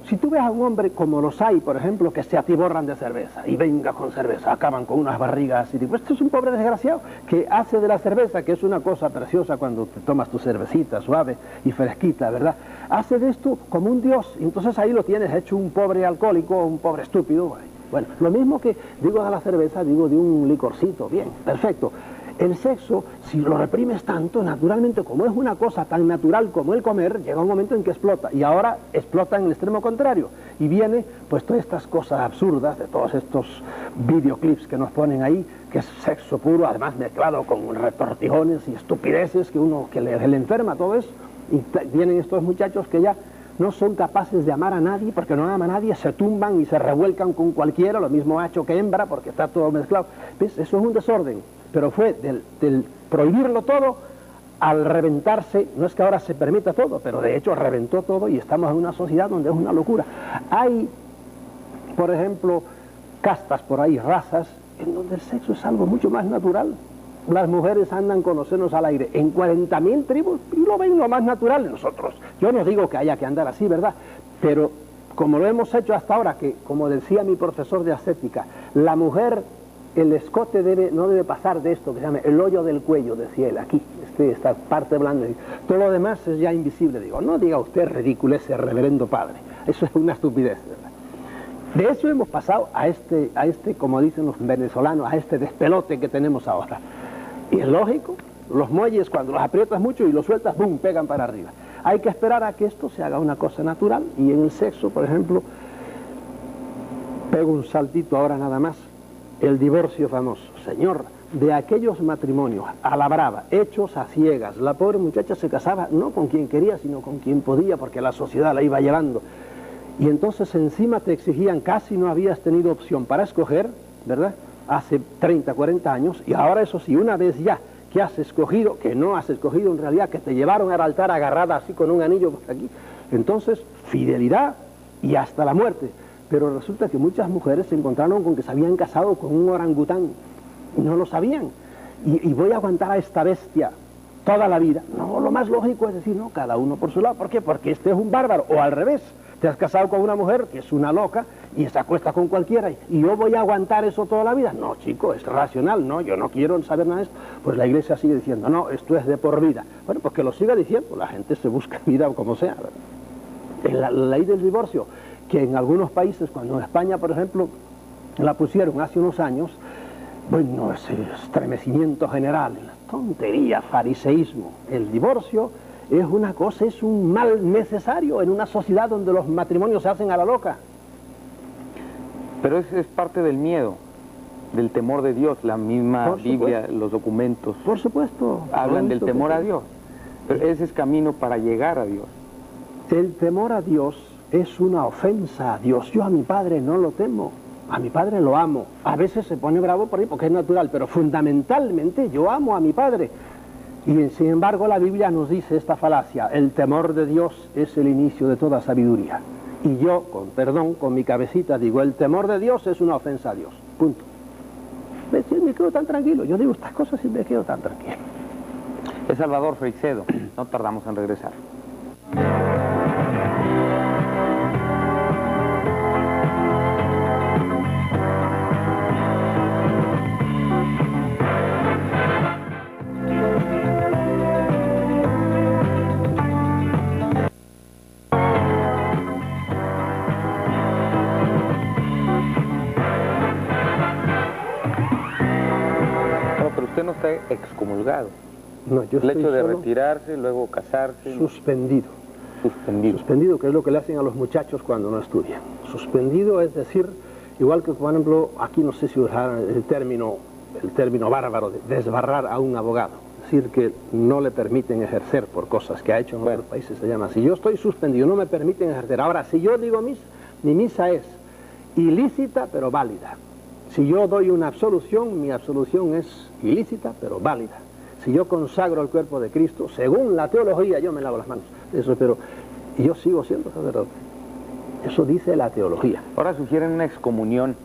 Si tú ves a un hombre como los hay, por ejemplo, que se atiborran de cerveza, y venga con cerveza, acaban con unas barrigas, y digo, este es un pobre desgraciado, que hace de la cerveza, que es una cosa preciosa cuando te tomas tu cervecita suave y fresquita, ¿verdad? Hace de esto como un dios, y entonces ahí lo tienes hecho un pobre alcohólico, un pobre estúpido. Bueno, lo mismo que digo de la cerveza, digo de un licorcito, bien, perfecto. El sexo, si lo reprimes tanto, naturalmente, como es una cosa tan natural como el comer, llega un momento en que explota, y ahora explota en el extremo contrario, y viene pues todas estas cosas absurdas de todos estos videoclips que nos ponen ahí, que es sexo puro, además mezclado con retortijones y estupideces que le enferma todo eso, y vienen estos muchachos que ya no son capaces de amar a nadie, porque no aman a nadie, se tumban y se revuelcan con cualquiera, lo mismo macho que hembra, porque está todo mezclado. ¿Ves? Eso es un desorden. Pero fue del prohibirlo todo al reventarse. No es que ahora se permita todo, pero de hecho reventó todo y estamos en una sociedad donde es una locura. Hay, por ejemplo, castas por ahí, razas, en donde el sexo es algo mucho más natural. Las mujeres andan con los senos al aire en 40.000 tribus y lo ven lo más natural de nosotros. Yo no digo que haya que andar así, ¿verdad? Pero como lo hemos hecho hasta ahora, que como decía mi profesor de ascética, la mujer... El escote no debe pasar de esto que se llama el hoyo del cuello, decía él, aquí, esta parte blanda, todo lo demás es ya invisible. Digo, no diga usted ridículo ese reverendo padre, eso es una estupidez, ¿verdad? De eso hemos pasado a este, como dicen los venezolanos, a este despelote que tenemos ahora. Y es lógico, los muelles cuando los aprietas mucho y los sueltas, ¡bum!, pegan para arriba. Hay que esperar a que esto se haga una cosa natural. Y en el sexo, por ejemplo, pego un saltito ahora nada más, el divorcio famoso. Señor, de aquellos matrimonios a la brava, hechos a ciegas, la pobre muchacha se casaba no con quien quería, sino con quien podía, porque la sociedad la iba llevando. Y entonces encima te exigían, casi no habías tenido opción para escoger, ¿verdad?, hace 30, 40 años, y ahora eso sí, una vez ya que has escogido, que no has escogido en realidad, que te llevaron al altar agarrada así con un anillo por aquí, entonces fidelidad y hasta la muerte. Pero resulta que muchas mujeres se encontraron con que se habían casado con un orangután, y no lo sabían, y voy a aguantar a esta bestia toda la vida. No, lo más lógico es decir, no, cada uno por su lado. ¿Por qué? Porque este es un bárbaro, o al revés, te has casado con una mujer que es una loca y se acuesta con cualquiera y yo voy a aguantar eso toda la vida. No, chico, es racional, no, yo no quiero saber nada de esto. Pues la iglesia sigue diciendo, no, esto es de por vida. Bueno, pues que lo siga diciendo, la gente se busca vida como sea. En la ley del divorcio, que en algunos países, cuando en España, por ejemplo, la pusieron hace unos años, bueno, ese estremecimiento general, tontería, fariseísmo, el divorcio es una cosa, es un mal necesario en una sociedad donde los matrimonios se hacen a la loca. Pero es parte del miedo, del temor de Dios. La misma Biblia, los documentos, por supuesto, hablan del temor a Dios. Pero ese es camino para llegar a Dios. El temor a Dios es una ofensa a Dios. Yo a mi padre no lo temo, a mi padre lo amo. A veces se pone bravo por ahí porque es natural, pero fundamentalmente yo amo a mi padre. Y sin embargo la Biblia nos dice esta falacia: el temor de Dios es el inicio de toda sabiduría. Y yo, con perdón, con mi cabecita digo, el temor de Dios es una ofensa a Dios. Punto. Me quedo tan tranquilo. Yo digo estas cosas y me quedo tan tranquilo. Es Salvador Freixedo. No tardamos en regresar. No está excomulgado. No, yo el estoy hecho de solo retirarse, luego casarse. Suspendido. Suspendido, que es lo que le hacen a los muchachos cuando no estudian. Suspendido es decir, igual que, por ejemplo, aquí no sé si usar el término bárbaro de desbarrar a un abogado. Es decir, que no le permiten ejercer por cosas que ha hecho en otros países, se llama así. Yo estoy suspendido, no me permiten ejercer. Ahora, si yo digo misa, mi misa es ilícita pero válida. Si yo doy una absolución, mi absolución es ilícita, pero válida. Si yo consagro el cuerpo de Cristo, según la teología, yo me lavo las manos. Eso, pero yo sigo siendo sacerdote. Eso dice la teología. Ahora sugieren una excomunión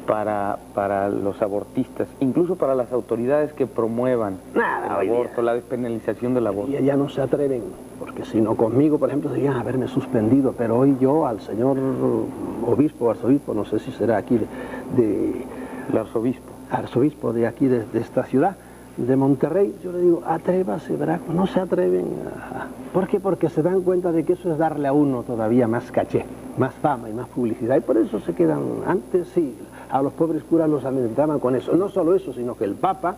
para los abortistas, incluso para las autoridades que promuevan el aborto, la despenalización del aborto. Y ya no se atreven, porque si no conmigo, por ejemplo, deberían haberme suspendido, pero hoy yo al señor obispo, arzobispo, no sé si será aquí el arzobispo de aquí, de esta ciudad, de Monterrey, yo le digo, atrévase, ¿verdad? No se atreven. ¿Por qué? Porque se dan cuenta de que eso es darle a uno todavía más caché, más fama y más publicidad, y por eso se quedan. Antes sí, a los pobres curas los amedrentaban con eso. No solo eso, sino que el Papa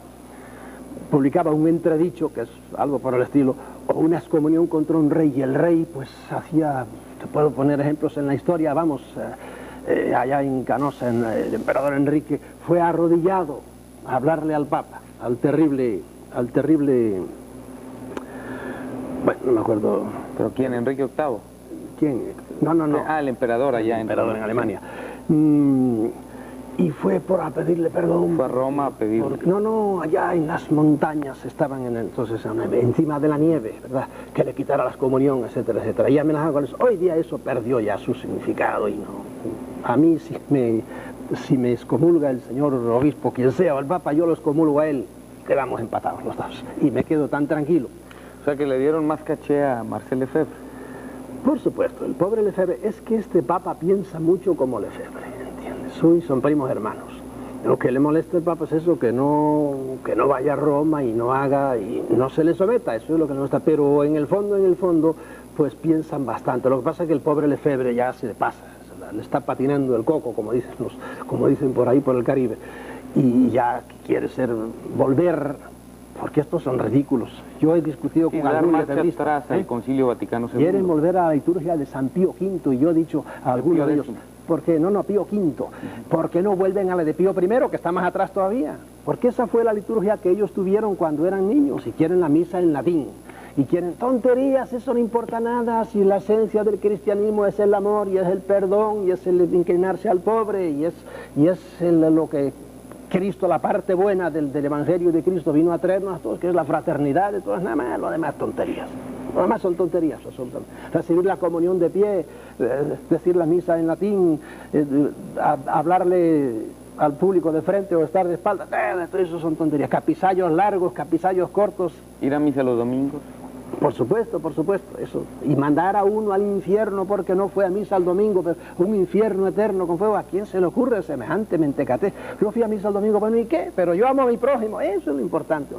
publicaba un entredicho, que es algo por el estilo, o una excomunión contra un rey, y el rey pues hacía, te puedo poner ejemplos en la historia, vamos, allá en Canosa, el emperador Enrique fue arrodillado a hablarle al Papa, al terrible, bueno, no me acuerdo. ¿Pero quién? ¿Enrique VIII? ¿Quién? No. Ah, el emperador allá. El emperador en Alemania. Y fue a pedirle perdón. Fue a Roma a pedirle. No, allá en las montañas estaban entonces encima de la nieve, ¿verdad? Que le quitara la excomunión, etcétera, etcétera. Y amenazaba con eso. Hoy día eso perdió ya su significado y no. A mí si me excomulga el señor obispo, quien sea, o el Papa, yo lo excomulgo a él, quedamos empatados los dos. Y me quedo tan tranquilo. O sea que le dieron más caché a Marcel Lefebvre. Por supuesto, el pobre Lefebvre, es que este Papa piensa mucho como Lefebvre, ¿entiendes? Son primos hermanos. Lo que le molesta al Papa es eso, que no vaya a Roma y no haga, y no se le someta, eso es lo que le molesta, pero en el fondo, pues piensan bastante. Lo que pasa es que el pobre Lefebvre ya se le pasa, le está patinando el coco, como dicen por ahí por el Caribe, y ya quiere volver, porque estos son ridículos. Yo he discutido con algunos lefebristas atrás al Concilio Vaticano II. Quieren volver a la liturgia de San Pío V, y yo he dicho a algunos de ellos, porque no, Pío V, porque no vuelven a la de Pío I, que está más atrás todavía, porque esa fue la liturgia que ellos tuvieron cuando eran niños, y quieren la misa en latín, y quieren tonterías, eso no importa nada, si la esencia del cristianismo es el amor, y es el perdón, y es el inclinarse al pobre, y es lo que Cristo, la parte buena del Evangelio de Cristo vino a traernos a todos, que es la fraternidad de todas, nada más, lo demás tonterías. Lo demás son tonterías, absolutamente. Recibir la comunión de pie, decir la misa en latín, hablarle al público de frente o estar de espalda, todo eso son tonterías. Capisallos largos, capisallos cortos. ¿Ir a misa los domingos? Por supuesto, eso. Y mandar a uno al infierno porque no fue a misa el domingo, pero un infierno eterno con fuego. ¿A quién se le ocurre semejante mentecate? Yo fui a misa el domingo, bueno, ¿y qué? Pero yo amo a mi prójimo, eso es lo importante.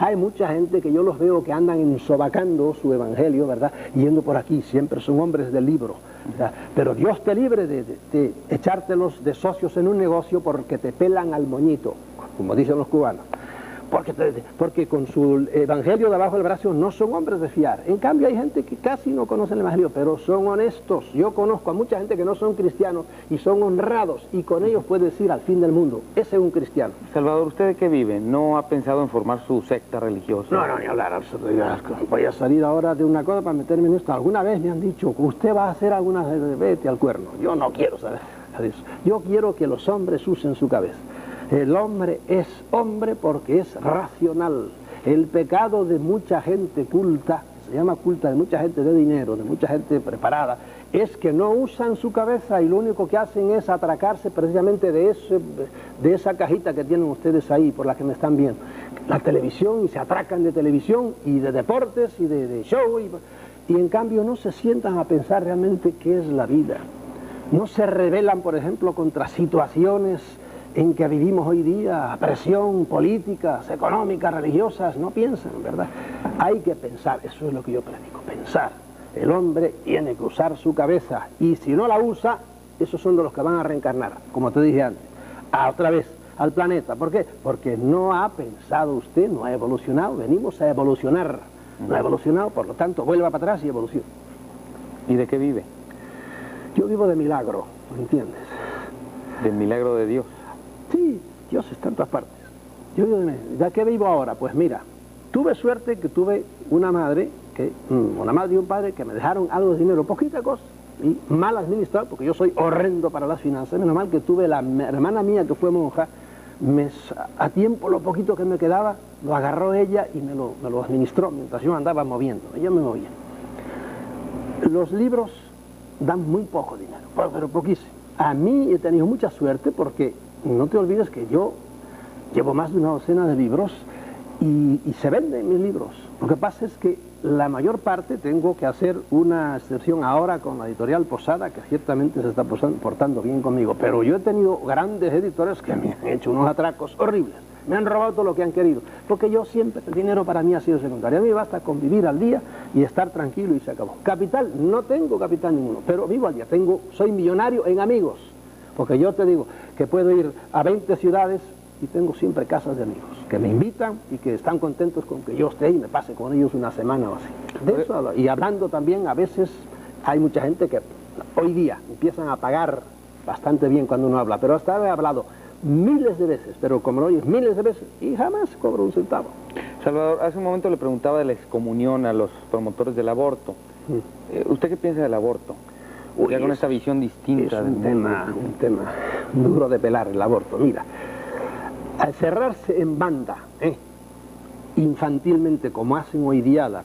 Hay mucha gente que yo los veo que andan ensobacando su evangelio, ¿verdad? Yendo por aquí, siempre son hombres del libro, ¿verdad? Pero Dios te libre de echártelos de socios en un negocio porque te pelan al moñito, como dicen los cubanos. Porque con su evangelio debajo del brazo no son hombres de fiar. En cambio hay gente que casi no conoce el evangelio, pero son honestos. Yo conozco a mucha gente que no son cristianos y son honrados, y con ellos puedes ir al fin del mundo. Ese es un cristiano. Salvador, ¿usted de qué vive? ¿No ha pensado en formar su secta religiosa? No, ni hablar. Voy a salir ahora de una cosa para meterme en esto. Alguna vez me han dicho, usted va a hacer alguna vete al cuerno. Yo no quiero saber de eso. Yo quiero que los hombres usen su cabeza. El hombre es hombre porque es racional. El pecado de mucha gente culta, se llama culta, de mucha gente de dinero, de mucha gente preparada, es que no usan su cabeza y lo único que hacen es atracarse precisamente de esa cajita que tienen ustedes ahí, por la que me están viendo. La televisión, y se atracan de televisión y de deportes y de show, y en cambio no se sientan a pensar realmente qué es la vida. No se rebelan, por ejemplo, contra situaciones en que vivimos hoy día, presión, políticas, económicas, religiosas, no piensan, ¿verdad? Hay que pensar, eso es lo que yo predico, pensar. El hombre tiene que usar su cabeza, y si no la usa, esos son de los que van a reencarnar, como te dije antes, otra vez al planeta. ¿Por qué? Porque no ha pensado usted, no ha evolucionado, venimos a evolucionar, no ha evolucionado, por lo tanto, vuelva para atrás y evoluciona. ¿Y de qué vive? Yo vivo de milagro, ¿me entiendes? ¿Del milagro de Dios? Sí, Dios está en todas partes. ¿De qué vivo ahora? Pues mira, tuve suerte que tuve una madre y un padre que me dejaron algo de dinero, poquita cosa, y mal administrado, porque yo soy horrendo para las finanzas. Menos mal que tuve la hermana mía que fue monja, a tiempo lo poquito que me quedaba, lo agarró ella y me lo administró mientras yo andaba moviendo, ella me movía. Los libros dan muy poco dinero, pero poquísimo. A mí he tenido mucha suerte porque no te olvides que yo llevo más de una docena de libros y se venden mis libros. Lo que pasa es que la mayor parte tengo que hacer una excepción ahora con la editorial Posada, que ciertamente se está portando bien conmigo, pero yo he tenido grandes editores que me han hecho unos atracos horribles. Me han robado todo lo que han querido, porque yo siempre, el dinero para mí ha sido secundario. A mí basta con vivir al día y estar tranquilo y se acabó. Capital, no tengo capital ninguno, pero vivo al día. Soy millonario en amigos, porque yo te digo que puedo ir a 20 ciudades y tengo siempre casas de amigos que me invitan y que están contentos con que yo esté y me pase con ellos una semana o así. De eso, y hablando también, a veces hay mucha gente que hoy día empiezan a pagar bastante bien cuando uno habla, pero hasta he hablado miles de veces, pero como lo oyes miles de veces, y jamás cobro un centavo. Salvador, hace un momento le preguntaba de la excomunión a los promotores del aborto. ¿Usted qué piensa del aborto? Ya con esta visión distinta. Es un tema duro de pelar, el aborto. Mira, al cerrarse en banda, infantilmente, como hacen hoy día la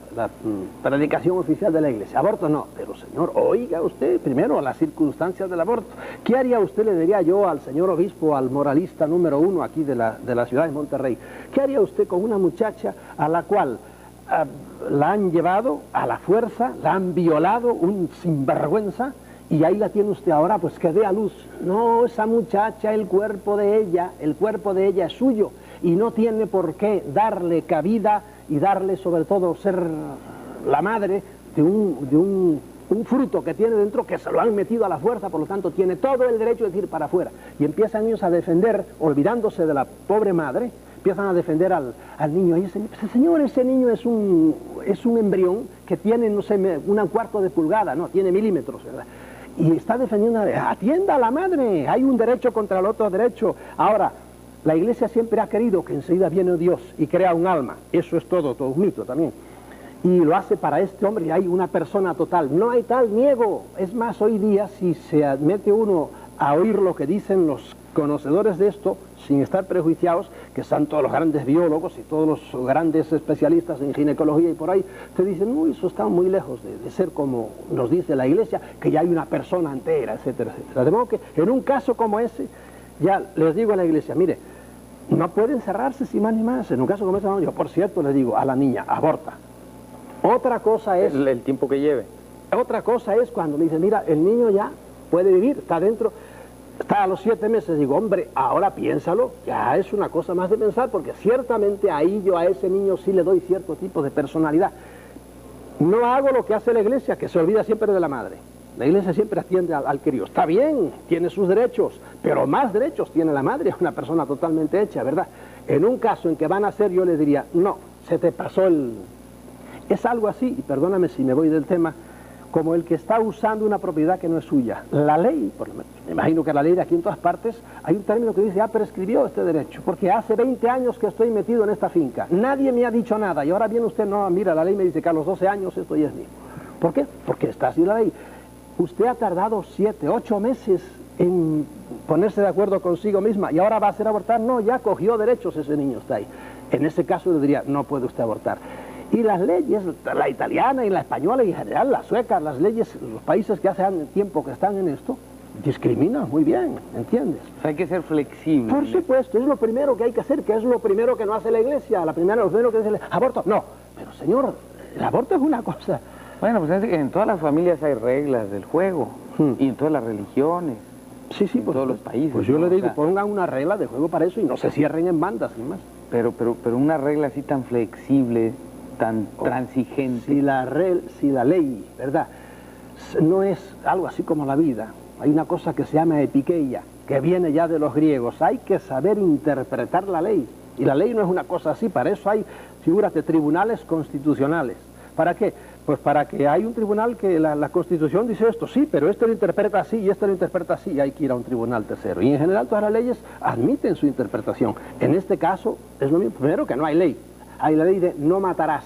predicación oficial de la iglesia, aborto no, pero señor, oiga usted primero las circunstancias del aborto. ¿Qué haría usted, le diría yo al señor obispo, al moralista número 1 aquí de la ciudad de Monterrey? ¿Qué haría usted con una muchacha a la cual la han llevado a la fuerza, la han violado, un sinvergüenza, y ahí la tiene usted ahora, pues que dé a luz. No, esa muchacha, el cuerpo de ella es suyo, y no tiene por qué darle cabida y darle sobre todo ser la madre de un fruto que tiene dentro, que se lo han metido a la fuerza, por lo tanto tiene todo el derecho de ir para afuera. Y empiezan ellos a defender, olvidándose de la pobre madre, empiezan a defender al niño. Y dicen, señor, ese niño es un embrión que tiene, no sé, un cuarto de pulgada, no, tiene milímetros, ¿verdad? Y está defendiendo, atienda a la madre, hay un derecho contra el otro derecho. Ahora, la Iglesia siempre ha querido que enseguida viene Dios y crea un alma, eso es todo un mito también. Y lo hace para este hombre, y hay una persona total, no hay tal niego. Es más, hoy día, si se mete uno a oír lo que dicen los conocedores de esto, sin estar prejuiciados, que están todos los grandes biólogos y todos los grandes especialistas en ginecología y por ahí, te dicen, uy, eso está muy lejos de ser como nos dice la Iglesia, que ya hay una persona entera, etcétera, etcétera. De modo que en un caso como ese, ya les digo a la Iglesia, mire, no pueden cerrarse sin más ni más. En un caso como ese, yo por cierto les digo a la niña, aborta. Otra cosa es... el tiempo que lleve. Otra cosa es cuando me dicen, mira, el niño ya puede vivir, está dentro, está a los 7 meses. Digo, hombre, ahora piénsalo, ya es una cosa más de pensar, porque ciertamente ahí yo a ese niño sí le doy cierto tipo de personalidad. No hago lo que hace la Iglesia, que se olvida siempre de la madre. La Iglesia siempre atiende al crío. Está bien, tiene sus derechos, pero más derechos tiene la madre, una persona totalmente hecha, ¿verdad? En un caso en que van a hacer, yo le diría, no, se te pasó el... Es algo así, y perdóname si me voy del tema, como el que está usando una propiedad que no es suya. La ley, me imagino que la ley de aquí en todas partes, hay un término que dice, prescribió este derecho, porque hace 20 años que estoy metido en esta finca, nadie me ha dicho nada, y ahora viene usted, no, mira, la ley me dice que a los 12 años esto ya es mío. ¿Por qué? Porque está así la ley. Usted ha tardado 7, 8 meses en ponerse de acuerdo consigo misma, y ahora va a hacer abortar. No, ya cogió derechos, ese niño está ahí. En ese caso le diría, no puede usted abortar. Y las leyes, la italiana y la española y en general la sueca, las leyes, los países que hace tiempo que están en esto, discriminan muy bien, ¿entiendes? Hay que ser flexible. Por supuesto, es lo primero que hay que hacer, que es lo primero que no hace la Iglesia. Lo primero que dice, aborto, no. Pero señor, el aborto es una cosa... Bueno, pues en todas las familias hay reglas del juego, y en todas las religiones. Sí, en todos los países. Pues yo le digo, pongan una regla de juego para eso y no se cierren en bandas, sin más. Pero una regla así tan flexible, tan transigente. Si la ley, ¿verdad?, no es algo así como la vida. Hay una cosa que se llama epikeia, que viene ya de los griegos. Hay que saber interpretar la ley. Y la ley no es una cosa así, para eso hay, figúrate, tribunales constitucionales. ¿Para qué? Pues para que hay un tribunal que la Constitución dice esto, sí, pero este lo interpreta así y este lo interpreta así, y hay que ir a un tribunal tercero. Y en general todas las leyes admiten su interpretación. En este caso es lo mismo. Primero, que no hay ley. Hay la ley de no matarás,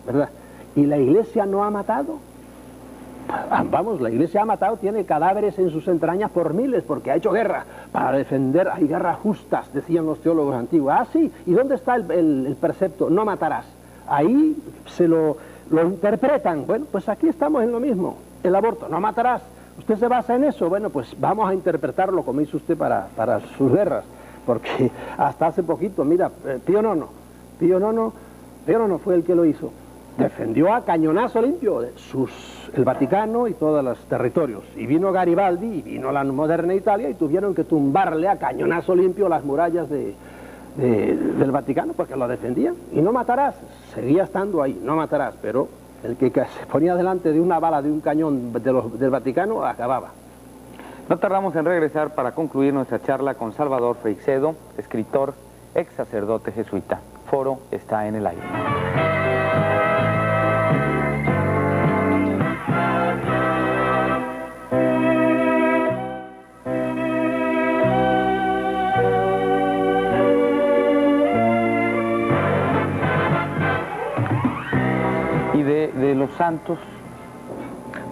¿verdad? Y la Iglesia no ha matado. Vamos, la Iglesia ha matado, tiene cadáveres en sus entrañas por miles, porque ha hecho guerra para defender. Hay guerras justas, decían los teólogos antiguos. Ah, sí, ¿y dónde está el precepto? No matarás. Ahí se lo interpretan. Bueno, pues aquí estamos en lo mismo. El aborto, no matarás. ¿Usted se basa en eso? Bueno, pues vamos a interpretarlo como hizo usted para sus guerras. Porque hasta hace poquito, mira, Pío IX fue el que lo hizo. Defendió a cañonazo limpio el Vaticano y todos los territorios. Y vino Garibaldi y vino la moderna Italia y tuvieron que tumbarle a cañonazo limpio las murallas del Vaticano porque lo defendían. Y no matarás, seguía estando ahí, no matarás, pero el que se ponía delante de una bala de un cañón del Vaticano acababa. No tardamos en regresar para concluir nuestra charla con Salvador Freixedo, escritor, ex sacerdote jesuita. Foro está en el aire. De los santos,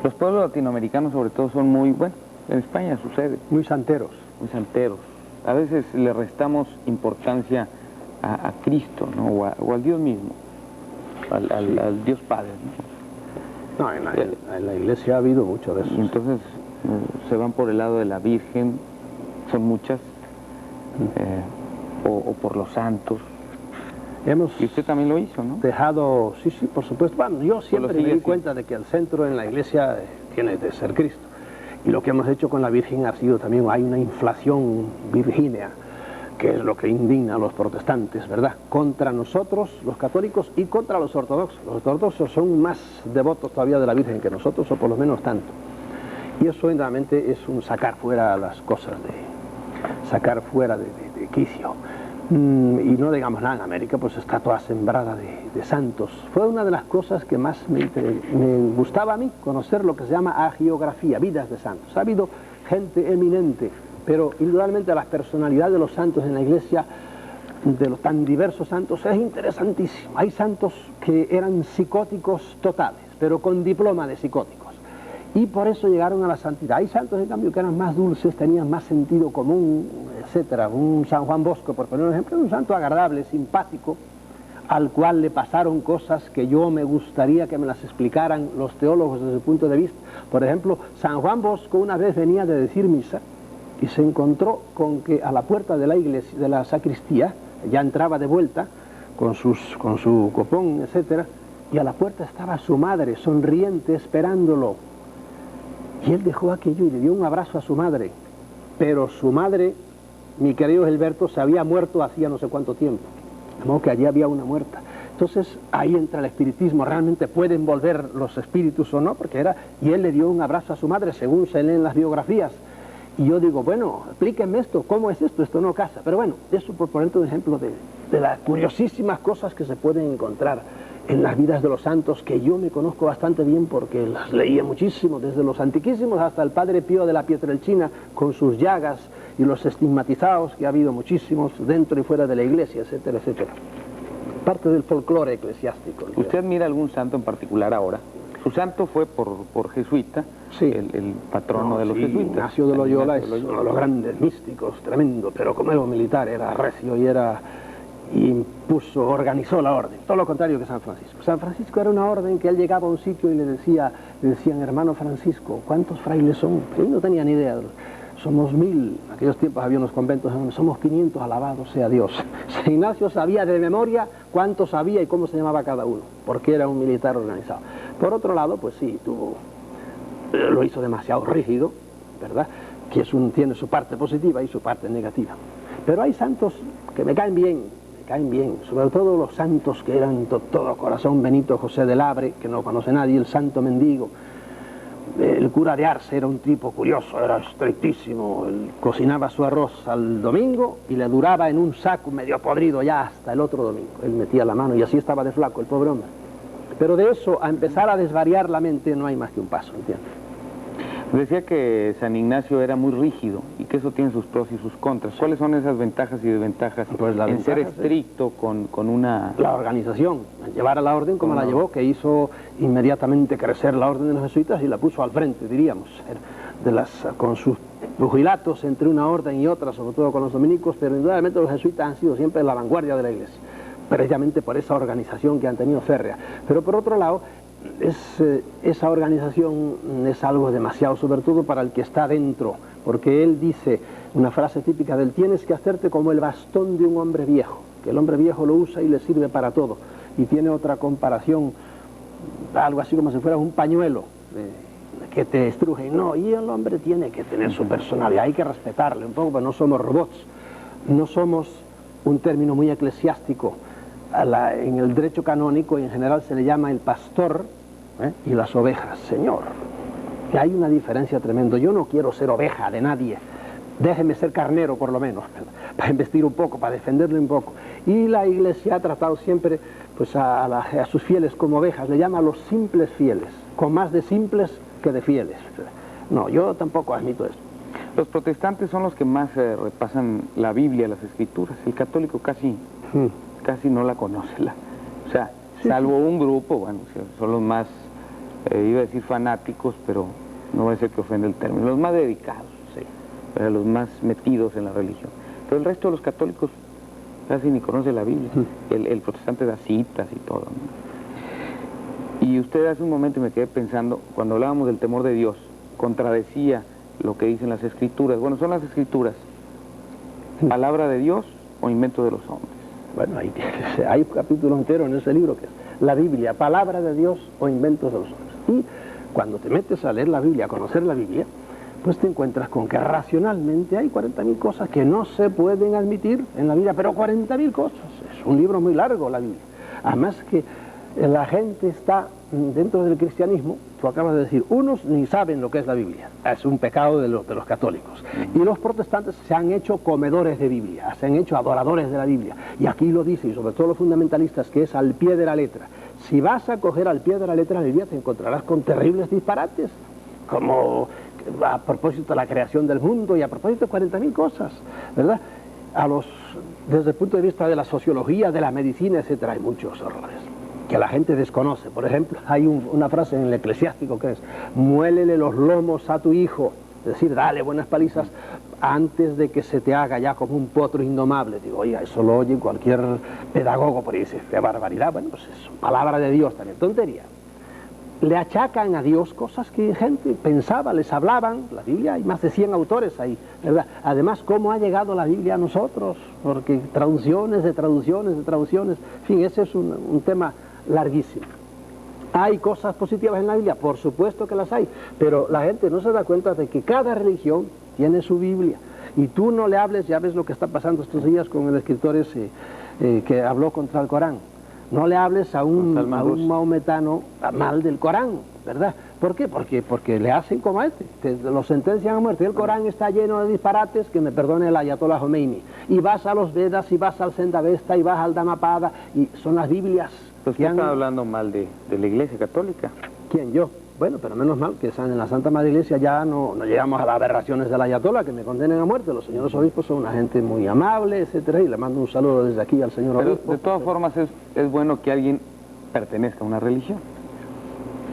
los pueblos latinoamericanos sobre todo son muy, bueno, en España sucede. Muy santeros. Muy santeros. A veces le restamos importancia a Cristo, ¿no? O al Dios mismo, al Dios Padre, ¿no? No, en la Iglesia ha habido mucho de eso. Y entonces se van por el lado de la Virgen, son muchas, o por los santos. Y usted también lo hizo, ¿no? Dejado, sí, por supuesto. Bueno, yo siempre me di cuenta de que el centro en la Iglesia tiene de ser Cristo. Y lo que hemos hecho con la Virgen ha sido también, hay una inflación virgínea, que es lo que indigna a los protestantes, ¿verdad? Contra nosotros, los católicos, y contra los ortodoxos. Los ortodoxos son más devotos todavía de la Virgen que nosotros, o por lo menos tanto. Y eso realmente es un sacar fuera las cosas, sacar fuera de quicio. Y no digamos nada, en América pues está toda sembrada de santos. Fue una de las cosas que más me gustaba a mí, conocer lo que se llama hagiografía, vidas de santos. Ha habido gente eminente, pero indudablemente la personalidad de los santos en la Iglesia, de los tan diversos santos, es interesantísimo. Hay santos que eran psicóticos totales, pero con diploma de psicóticos, y por eso llegaron a la santidad. Hay santos, en cambio, que eran más dulces, tenían más sentido común, etcétera. Un San Juan Bosco, por poner un ejemplo, un santo agradable, simpático, al cual le pasaron cosas que yo me gustaría que me las explicaran los teólogos desde su punto de vista. Por ejemplo, San Juan Bosco una vez venía de decir misa y se encontró con que a la puerta de la iglesia, de la sacristía, ya entraba de vuelta con su copón, etcétera, y a la puerta estaba su madre, sonriente, esperándolo. Y él dejó aquello y le dio un abrazo a su madre. Pero su madre, mi querido Gilberto, se había muerto hacía no sé cuánto tiempo. De modo que allí había una muerta. Entonces ahí entra el espiritismo. ¿Realmente pueden volver los espíritus o no? Porque y él le dio un abrazo a su madre, según se leen las biografías. Y yo digo, bueno, explíquenme esto, ¿cómo es esto? Esto no casa. Pero bueno, eso por ponerte un ejemplo de las curiosísimas cosas que se pueden encontrar en las vidas de los santos, que yo me conozco bastante bien porque las leía muchísimo, desde los antiquísimos hasta el Padre Pío de la Pietrelcina, con sus llagas y los estigmatizados, que ha habido muchísimos dentro y fuera de la iglesia, etcétera, etcétera. Parte del folclore eclesiástico. ¿Usted admira algún santo en particular ahora? Su santo fue por jesuita, sí, el patrono de los jesuitas. Ignacio de Loyola es uno de los grandes místicos, tremendo, pero como era un militar, era recio y organizó la orden, todo lo contrario que San Francisco. San Francisco era una orden que él llegaba a un sitio y le decían, hermano Francisco, ¿cuántos frailes son? Él no tenía ni idea. Somos 1000, en aquellos tiempos había unos conventos donde somos 500, alabado sea Dios. San Ignacio sabía de memoria cuántos había y cómo se llamaba cada uno, porque era un militar organizado. Por otro lado, pues sí, lo hizo demasiado rígido, ¿verdad? Que tiene su parte positiva y su parte negativa. Pero hay santos que me caen bien, sobre todo los santos que eran todo corazón. Benito José de Labre, que no conoce nadie, el santo mendigo. El cura de Arce era un tipo curioso, era estrictísimo. Él cocinaba su arroz al domingo y le duraba en un saco medio podrido ya hasta el otro domingo. Él metía la mano y así estaba de flaco el pobre hombre. Pero de eso a empezar a desvariar la mente no hay más que un paso, ¿entiendes? Decía que San Ignacio era muy rígido y que eso tiene sus pros y sus contras. ¿Cuáles son esas ventajas y desventajas en ser estricto con una...? La organización, llevar a la orden como la llevó, que hizo inmediatamente crecer la orden de los jesuitas y la puso al frente, diríamos, con sus pugilatos entre una orden y otra, sobre todo con los dominicos, pero indudablemente los jesuitas han sido siempre la vanguardia de la iglesia, precisamente por esa organización que han tenido férrea. Pero por otro lado, esa organización es algo demasiado, sobre todo para el que está dentro, porque él dice una frase típica del: tienes que hacerte como el bastón de un hombre viejo, que el hombre viejo lo usa y le sirve para todo. Y tiene otra comparación, algo así como si fuera un pañuelo que te estruje. Y el hombre tiene que tener su personalidad, hay que respetarle un poco, pero no somos robots, no somos un término muy eclesiástico. En el derecho canónico en general se le llama el pastor y las ovejas, señor. Que hay una diferencia tremenda. Yo no quiero ser oveja de nadie, déjeme ser carnero por lo menos, para investir un poco, para defenderle un poco. Y la iglesia ha tratado siempre pues, a sus fieles como ovejas, le llama a los simples fieles, con más de simples que de fieles. No, yo tampoco admito eso. Los protestantes son los que más repasan la Biblia, las Escrituras. El católico casi no la conoce. O sea, salvo un grupo, bueno, son los más, iba a decir fanáticos, pero no va a ser que ofenda el término, los más dedicados, los más metidos en la religión. Pero el resto de los católicos casi ni conoce la Biblia. El protestante da citas y todo, ¿no? Y usted hace un momento me quedé pensando, cuando hablábamos del temor de Dios, contradecía lo que dicen las Escrituras. Bueno, son las Escrituras palabra de Dios o invento de los hombres. Bueno, hay un capítulo entero en ese libro que es la Biblia, palabra de Dios o inventos de los hombres. Y cuando te metes a leer la Biblia, a conocer la Biblia, pues te encuentras con que racionalmente hay 40.000 cosas que no se pueden admitir en la Biblia, pero 40.000 cosas. Es un libro muy largo la Biblia. Además que la gente está dentro del cristianismo, tú acabas de decir, unos ni saben lo que es la Biblia, es un pecado de los católicos, y los protestantes se han hecho comedores de Biblia, se han hecho adoradores de la Biblia, y aquí lo dice, y sobre todo los fundamentalistas, que es al pie de la letra. Si vas a coger al pie de la letra la Biblia, te encontrarás con terribles disparates, como a propósito de la creación del mundo y a propósito de 40.000 cosas, ¿verdad? Desde el punto de vista de la sociología, de la medicina, etcétera, hay muchos horrores que la gente desconoce. Por ejemplo, hay una frase en el Eclesiástico que es: muélele los lomos a tu hijo, es decir, dale buenas palizas antes de que se te haga ya como un potro indomable. Digo, oiga, eso lo oye cualquier pedagogo, por ahí dice, qué barbaridad. Bueno, pues es palabra de Dios también, tontería. Le achacan a Dios cosas que gente pensaba, les hablaban. La Biblia, hay más de 100 autores ahí, ¿verdad? Además, ¿cómo ha llegado la Biblia a nosotros? Porque traducciones de traducciones de traducciones, en fin, ese es un tema larguísimo. ¿Hay cosas positivas en la Biblia? Por supuesto que las hay, pero la gente no se da cuenta de que cada religión tiene su Biblia. Y tú no le hables, ya ves lo que está pasando estos días con el escritor ese que habló contra el Corán. No le hables a un maometano mal del Corán, ¿verdad? ¿Por qué? Porque le hacen como a este, lo sentencian a muerte. El Corán está lleno de disparates, que me perdone el Ayatollah Khomeini. Y vas a los Vedas, y vas al Zendavesta, y vas al Dhammapada, y son las Biblias. Pues usted está hablando mal de la Iglesia Católica. ¿Quién? Yo. Bueno, pero menos mal que en la Santa Madre Iglesia ya no llegamos a las aberraciones del Ayatollah, que me condenen a muerte. Los señores obispos son una gente muy amable, etcétera, y le mando un saludo desde aquí al señor obispo. De todas formas es bueno que alguien pertenezca a una religión.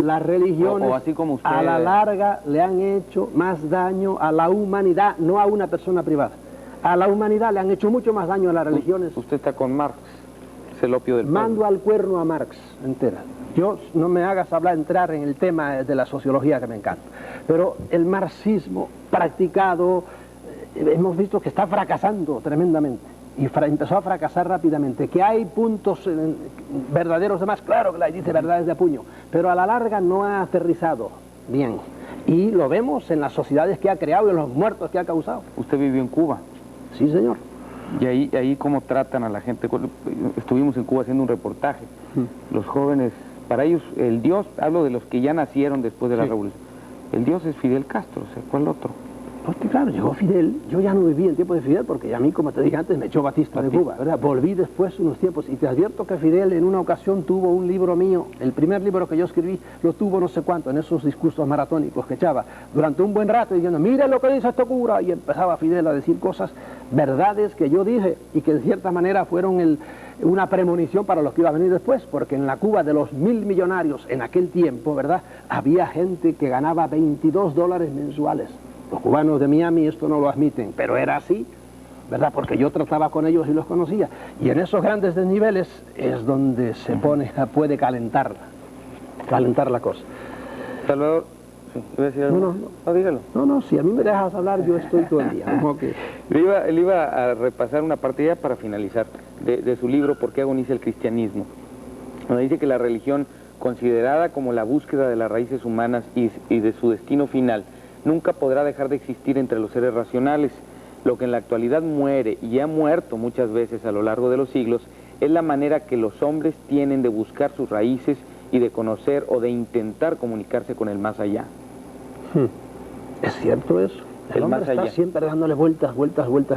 Las religiones, o así como usted, a la larga, le han hecho más daño a la humanidad, no a una persona privada. A la humanidad le han hecho mucho más daño a las religiones. Usted está con Marx, es el opio del pueblo. Mando al cuerno a Marx entera. Yo, no me hagas entrar en el tema de la sociología, que me encanta. Pero el marxismo practicado, hemos visto que está fracasando tremendamente. Y empezó a fracasar rápidamente. Que hay puntos verdaderos de más, claro que la dice verdades de puño. Pero a la larga no ha aterrizado bien. Y lo vemos en las sociedades que ha creado y en los muertos que ha causado. ¿Usted vivió en Cuba? Sí, señor. ¿Y ahí cómo tratan a la gente? Estuvimos en Cuba haciendo un reportaje. Los jóvenes, para ellos, el Dios, hablo de los que ya nacieron después de la revolución, el Dios es Fidel Castro, o sea, ¿cuál otro? Porque claro, llegó Fidel, yo ya no viví el tiempo de Fidel, porque a mí, como te dije antes, me echó Batista de Cuba, ¿verdad? Volví después unos tiempos, y te advierto que Fidel en una ocasión tuvo un libro mío, el primer libro que yo escribí, lo tuvo no sé cuánto, en esos discursos maratónicos que echaba, durante un buen rato, diciendo, mire lo que dice este cura, y empezaba Fidel a decir cosas, verdades que yo dije, y que de cierta manera fueron una premonición para los que iba a venir después, porque en la Cuba de los 1000 millonarios en aquel tiempo, ¿verdad?, había gente que ganaba $22 mensuales. Los cubanos de Miami esto no lo admiten, pero era así, ¿verdad? Porque yo trataba con ellos y los conocía. Y en esos grandes desniveles es donde se puede calentar la cosa. Salvador, sí, iba a decir algo. No, dígalo. No, si a mí me dejas hablar, yo estoy todo el día. Como que... Él iba a repasar una parte ya para finalizar de su libro, ¿Por qué agoniza el cristianismo? Donde dice que la religión, considerada como la búsqueda de las raíces humanas y de su destino final, nunca podrá dejar de existir entre los seres racionales. Lo que en la actualidad muere y ha muerto muchas veces a lo largo de los siglos es la manera que los hombres tienen de buscar sus raíces y de conocer o de intentar comunicarse con el más allá. ¿Es cierto eso? El hombre está siempre dándole vueltas.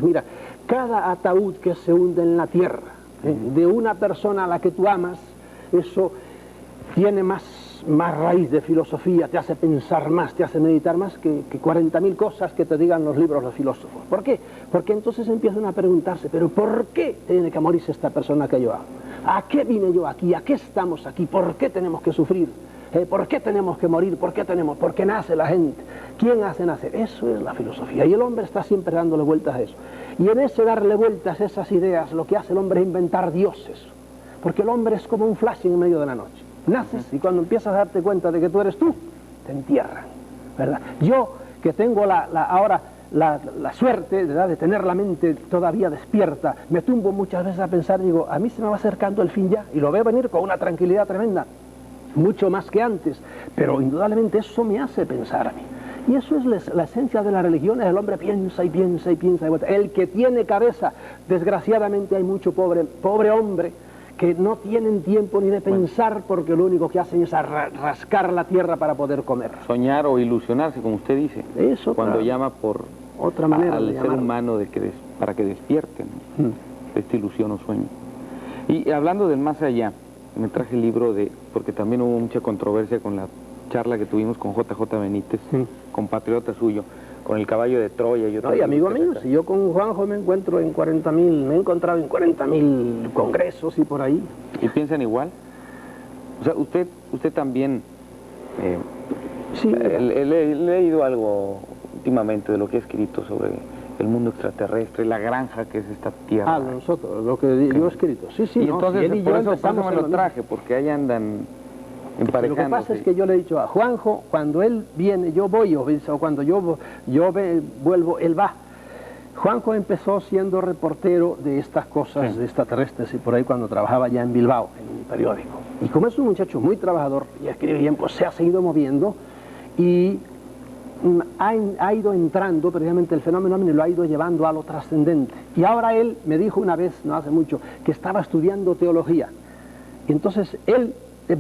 Mira, cada ataúd que se hunde en la tierra, de una persona a la que tú amas, eso tiene más raíz de filosofía, te hace pensar más, te hace meditar más que 40.000 cosas que te digan los libros de filósofos. ¿Por qué? Porque entonces empiezan a preguntarse, ¿pero por qué tiene que morirse esta persona que yo amo? ¿A qué vine yo aquí? ¿A qué estamos aquí? ¿Por qué tenemos que sufrir? ¿Por qué tenemos que morir? ¿Por qué nace la gente? ¿Quién hace nacer? Eso es la filosofía. Y el hombre está siempre dándole vueltas a eso. Y en ese darle vueltas a esas ideas, lo que hace el hombre es inventar dioses. Porque el hombre es como un flash en medio de la noche. Naces y cuando empiezas a darte cuenta de que tú eres tú, te entierran, ¿verdad? Yo, que tengo ahora la suerte, ¿verdad?, de tener la mente todavía despierta, me tumbo muchas veces a pensar, digo, a mí se me va acercando el fin ya, y lo veo venir con una tranquilidad tremenda, mucho más que antes, pero indudablemente eso me hace pensar a mí. Y eso es la esencia de la religión, el hombre piensa y piensa y piensa. El que tiene cabeza, desgraciadamente hay mucho pobre hombre, que no tienen tiempo ni de pensar porque lo único que hacen es rascar la tierra para poder comer. Soñar o ilusionarse, como usted dice, eso cuando llama por otra manera al ser humano para que despierten, ¿no? Esta ilusión o sueño. Y hablando del más allá, me traje el libro porque también hubo mucha controversia con la charla que tuvimos con JJ Benítez, compatriota suyo, con el caballo de Troya. Y amigo mío, si yo con Juanjo me encuentro en 40.000, me he encontrado en 40.000 congresos y por ahí. ¿Y piensan igual? O sea, usted también... sí. He leído algo últimamente de lo que ha escrito sobre el mundo extraterrestre, la granja que es esta tierra. Nosotros, lo que yo he escrito. Sí, y entonces, por eso me lo traje, porque ahí andan emparejándose. Lo que pasa es que yo le he dicho a Juanjo, cuando él viene, yo voy, o cuando yo vuelvo, él va. Juanjo empezó siendo reportero de estas cosas, de extraterrestres, y por ahí cuando trabajaba ya en Bilbao, en un periódico. Y como es un muchacho muy trabajador y escribe bien, pues se ha seguido moviendo y ha ido entrando, precisamente el fenómeno ovni lo ha ido llevando a lo trascendente. Y ahora él me dijo una vez, no hace mucho, que estaba estudiando teología. Y entonces él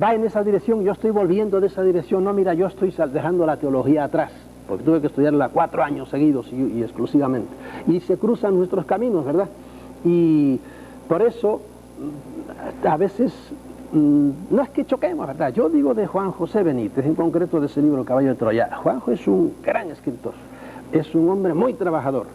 va en esa dirección, yo estoy volviendo de esa dirección. No, mira, yo estoy dejando la teología atrás, porque tuve que estudiarla 4 años seguidos y exclusivamente. Y se cruzan nuestros caminos, ¿verdad? Y por eso, a veces, no es que choquemos, ¿verdad? Yo digo de Juan José Benítez, en concreto de ese libro, Caballo de Troya. Juanjo es un gran escritor, es un hombre muy trabajador.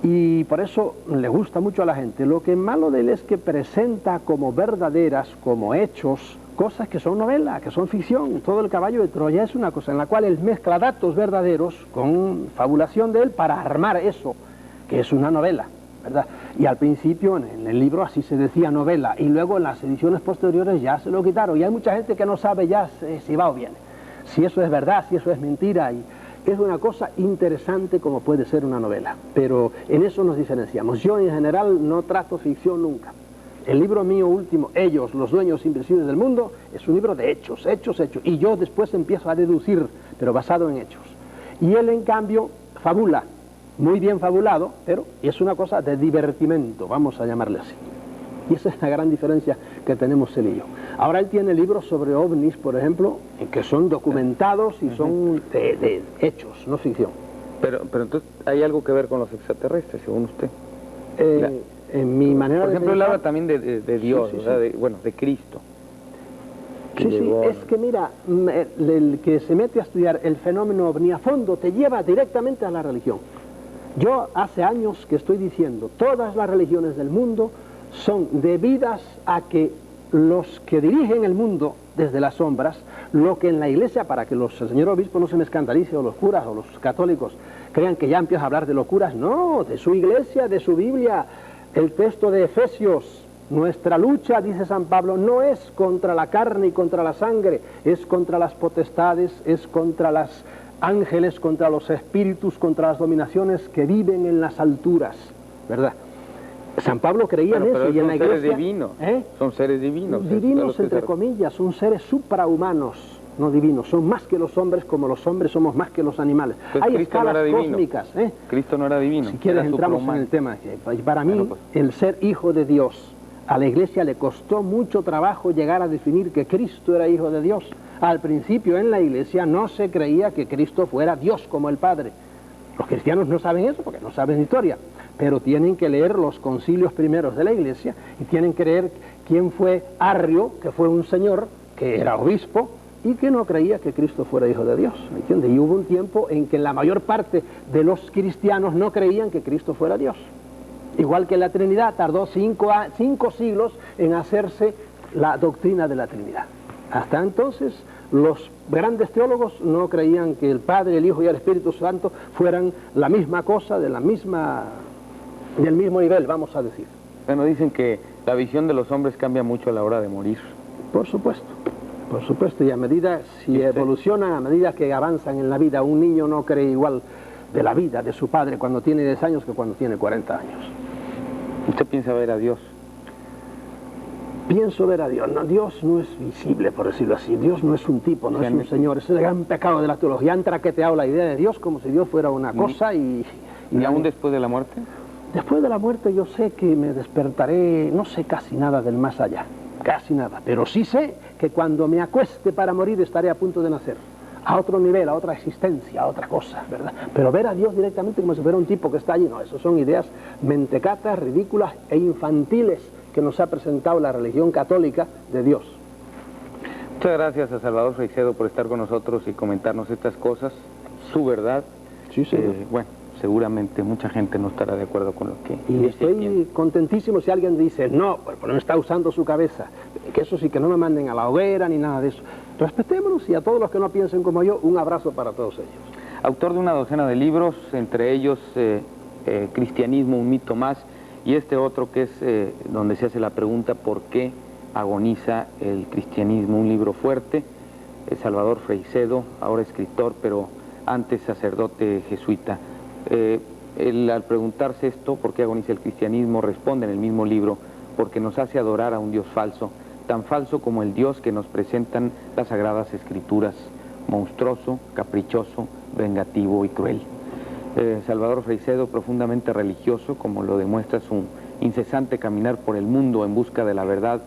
Y por eso le gusta mucho a la gente. Lo que es malo de él es que presenta como verdaderas, como hechos, cosas que son novela, que son ficción. Todo el Caballo de Troya es una cosa en la cual él mezcla datos verdaderos con fabulación de él para armar eso, que es una novela, ¿verdad? Y al principio en el libro así se decía novela, y luego en las ediciones posteriores ya se lo quitaron. Y hay mucha gente que no sabe ya si va o viene, si eso es verdad, si eso es mentira. Y es una cosa interesante como puede ser una novela, pero en eso nos diferenciamos. Yo en general no trato ficción nunca. El libro mío último, Ellos, los dueños invisibles del mundo, es un libro de hechos, hechos, hechos. Y yo después empiezo a deducir, pero basado en hechos. Y él, en cambio, fabula, muy bien fabulado, pero es una cosa de divertimento, vamos a llamarle así. Y esa es la gran diferencia que tenemos él y yo. Ahora él tiene libros sobre ovnis, por ejemplo, que son documentados y son de hechos, no ficción. Pero entonces, ¿hay algo que ver con los extraterrestres, según usted? En mi manera por ejemplo, de él habla también de Dios, sí, sí, o sea, sí. de Cristo. Sí, es que mira, el que se mete a estudiar el fenómeno ovni a fondo te lleva directamente a la religión. Yo hace años que estoy diciendo, todas las religiones del mundo son debidas a que los que dirigen el mundo desde las sombras, lo que en la iglesia, para que el señor obispo no se me escandalice, o los curas o los católicos crean que ya empieza a hablar de locuras, no, de su iglesia, de su Biblia. El texto de Efesios, nuestra lucha, dice San Pablo, no es contra la carne y contra la sangre, es contra las potestades, es contra los ángeles, contra los espíritus, contra las dominaciones que viven en las alturas, ¿verdad? San Pablo creía en eso, y en la iglesia... Son seres divinos, son seres divinos. Divinos entre comillas, son seres suprahumanos, no divinos, son más que los hombres, como los hombres somos más que los animales. Hay escalas cósmicas. Cristo no era divino. Si quieres entramos en el tema. Para mí, el ser hijo de Dios, a la iglesia le costó mucho trabajo llegar a definir que Cristo era hijo de Dios. Al principio en la iglesia no se creía que Cristo fuera Dios como el Padre. Los cristianos no saben eso porque no saben historia, pero tienen que leer los concilios primeros de la iglesia y tienen que leer quién fue Arrio, que fue un señor que era obispo y que no creía que Cristo fuera hijo de Dios, ¿me entiendes? Y hubo un tiempo en que la mayor parte de los cristianos no creían que Cristo fuera Dios. Igual que la Trinidad, tardó 5 siglos en hacerse la doctrina de la Trinidad. Hasta entonces, los grandes teólogos no creían que el Padre, el Hijo y el Espíritu Santo fueran la misma cosa, del mismo nivel, vamos a decir. Bueno, dicen que la visión de los hombres cambia mucho a la hora de morir. Por supuesto, y a medida, si evolucionan, a medida que avanzan en la vida, un niño no cree igual de la vida de su padre cuando tiene 10 años que cuando tiene 40 años. ¿Usted piensa ver a Dios? pienso ver a Dios. No, Dios no es visible, por decirlo así. Dios no es un tipo, no es un señor. Ese es el gran pecado de la teología. Han traqueteado la idea de Dios como si Dios fuera una cosa y aún después de la muerte? Después de la muerte yo sé que me despertaré, no sé casi nada del más allá, casi nada. Pero sí sé que cuando me acueste para morir estaré a punto de nacer. A otro nivel, a otra existencia, a otra cosa, ¿verdad? Pero ver a Dios directamente como si fuera un tipo que está allí, no, eso son ideas mentecatas, ridículas e infantiles que nos ha presentado la religión católica de Dios. Muchas gracias a Salvador Freixedo por estar con nosotros y comentarnos estas cosas, su verdad. Sí, señor. Bueno, seguramente mucha gente no estará de acuerdo con lo que y estoy contentísimo si alguien dice, no, pues no está usando su cabeza, que eso sí, que no me manden a la hoguera ni nada de eso. Respetémonos y a todos los que no piensen como yo, un abrazo para todos ellos. Autor de una docena de libros, entre ellos Cristianismo, un mito más, y este otro que es donde se hace la pregunta ¿por qué agoniza el cristianismo? Un libro fuerte. Salvador Freixedo, ahora escritor, pero antes sacerdote jesuita. Él, al preguntarse esto, ¿por qué agoniza el cristianismo?, responde en el mismo libro, porque nos hace adorar a un Dios falso, tan falso como el Dios que nos presentan las Sagradas Escrituras, monstruoso, caprichoso, vengativo y cruel. Salvador Freixedo, profundamente religioso, como lo demuestra su incesante caminar por el mundo en busca de la verdad.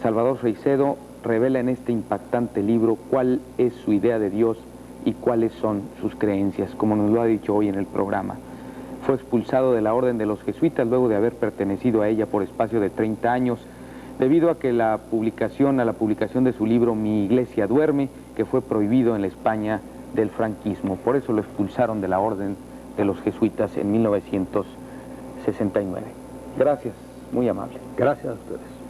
Salvador Freixedo revela en este impactante libro cuál es su idea de Dios y cuáles son sus creencias, como nos lo ha dicho hoy en el programa. Fue expulsado de la Orden de los Jesuitas luego de haber pertenecido a ella por espacio de 30 años, debido a que a la publicación de su libro Mi Iglesia Duerme, que fue prohibido en la España del franquismo. Por eso lo expulsaron de la Orden de los Jesuitas en 1969. Gracias, muy amable. Gracias a ustedes.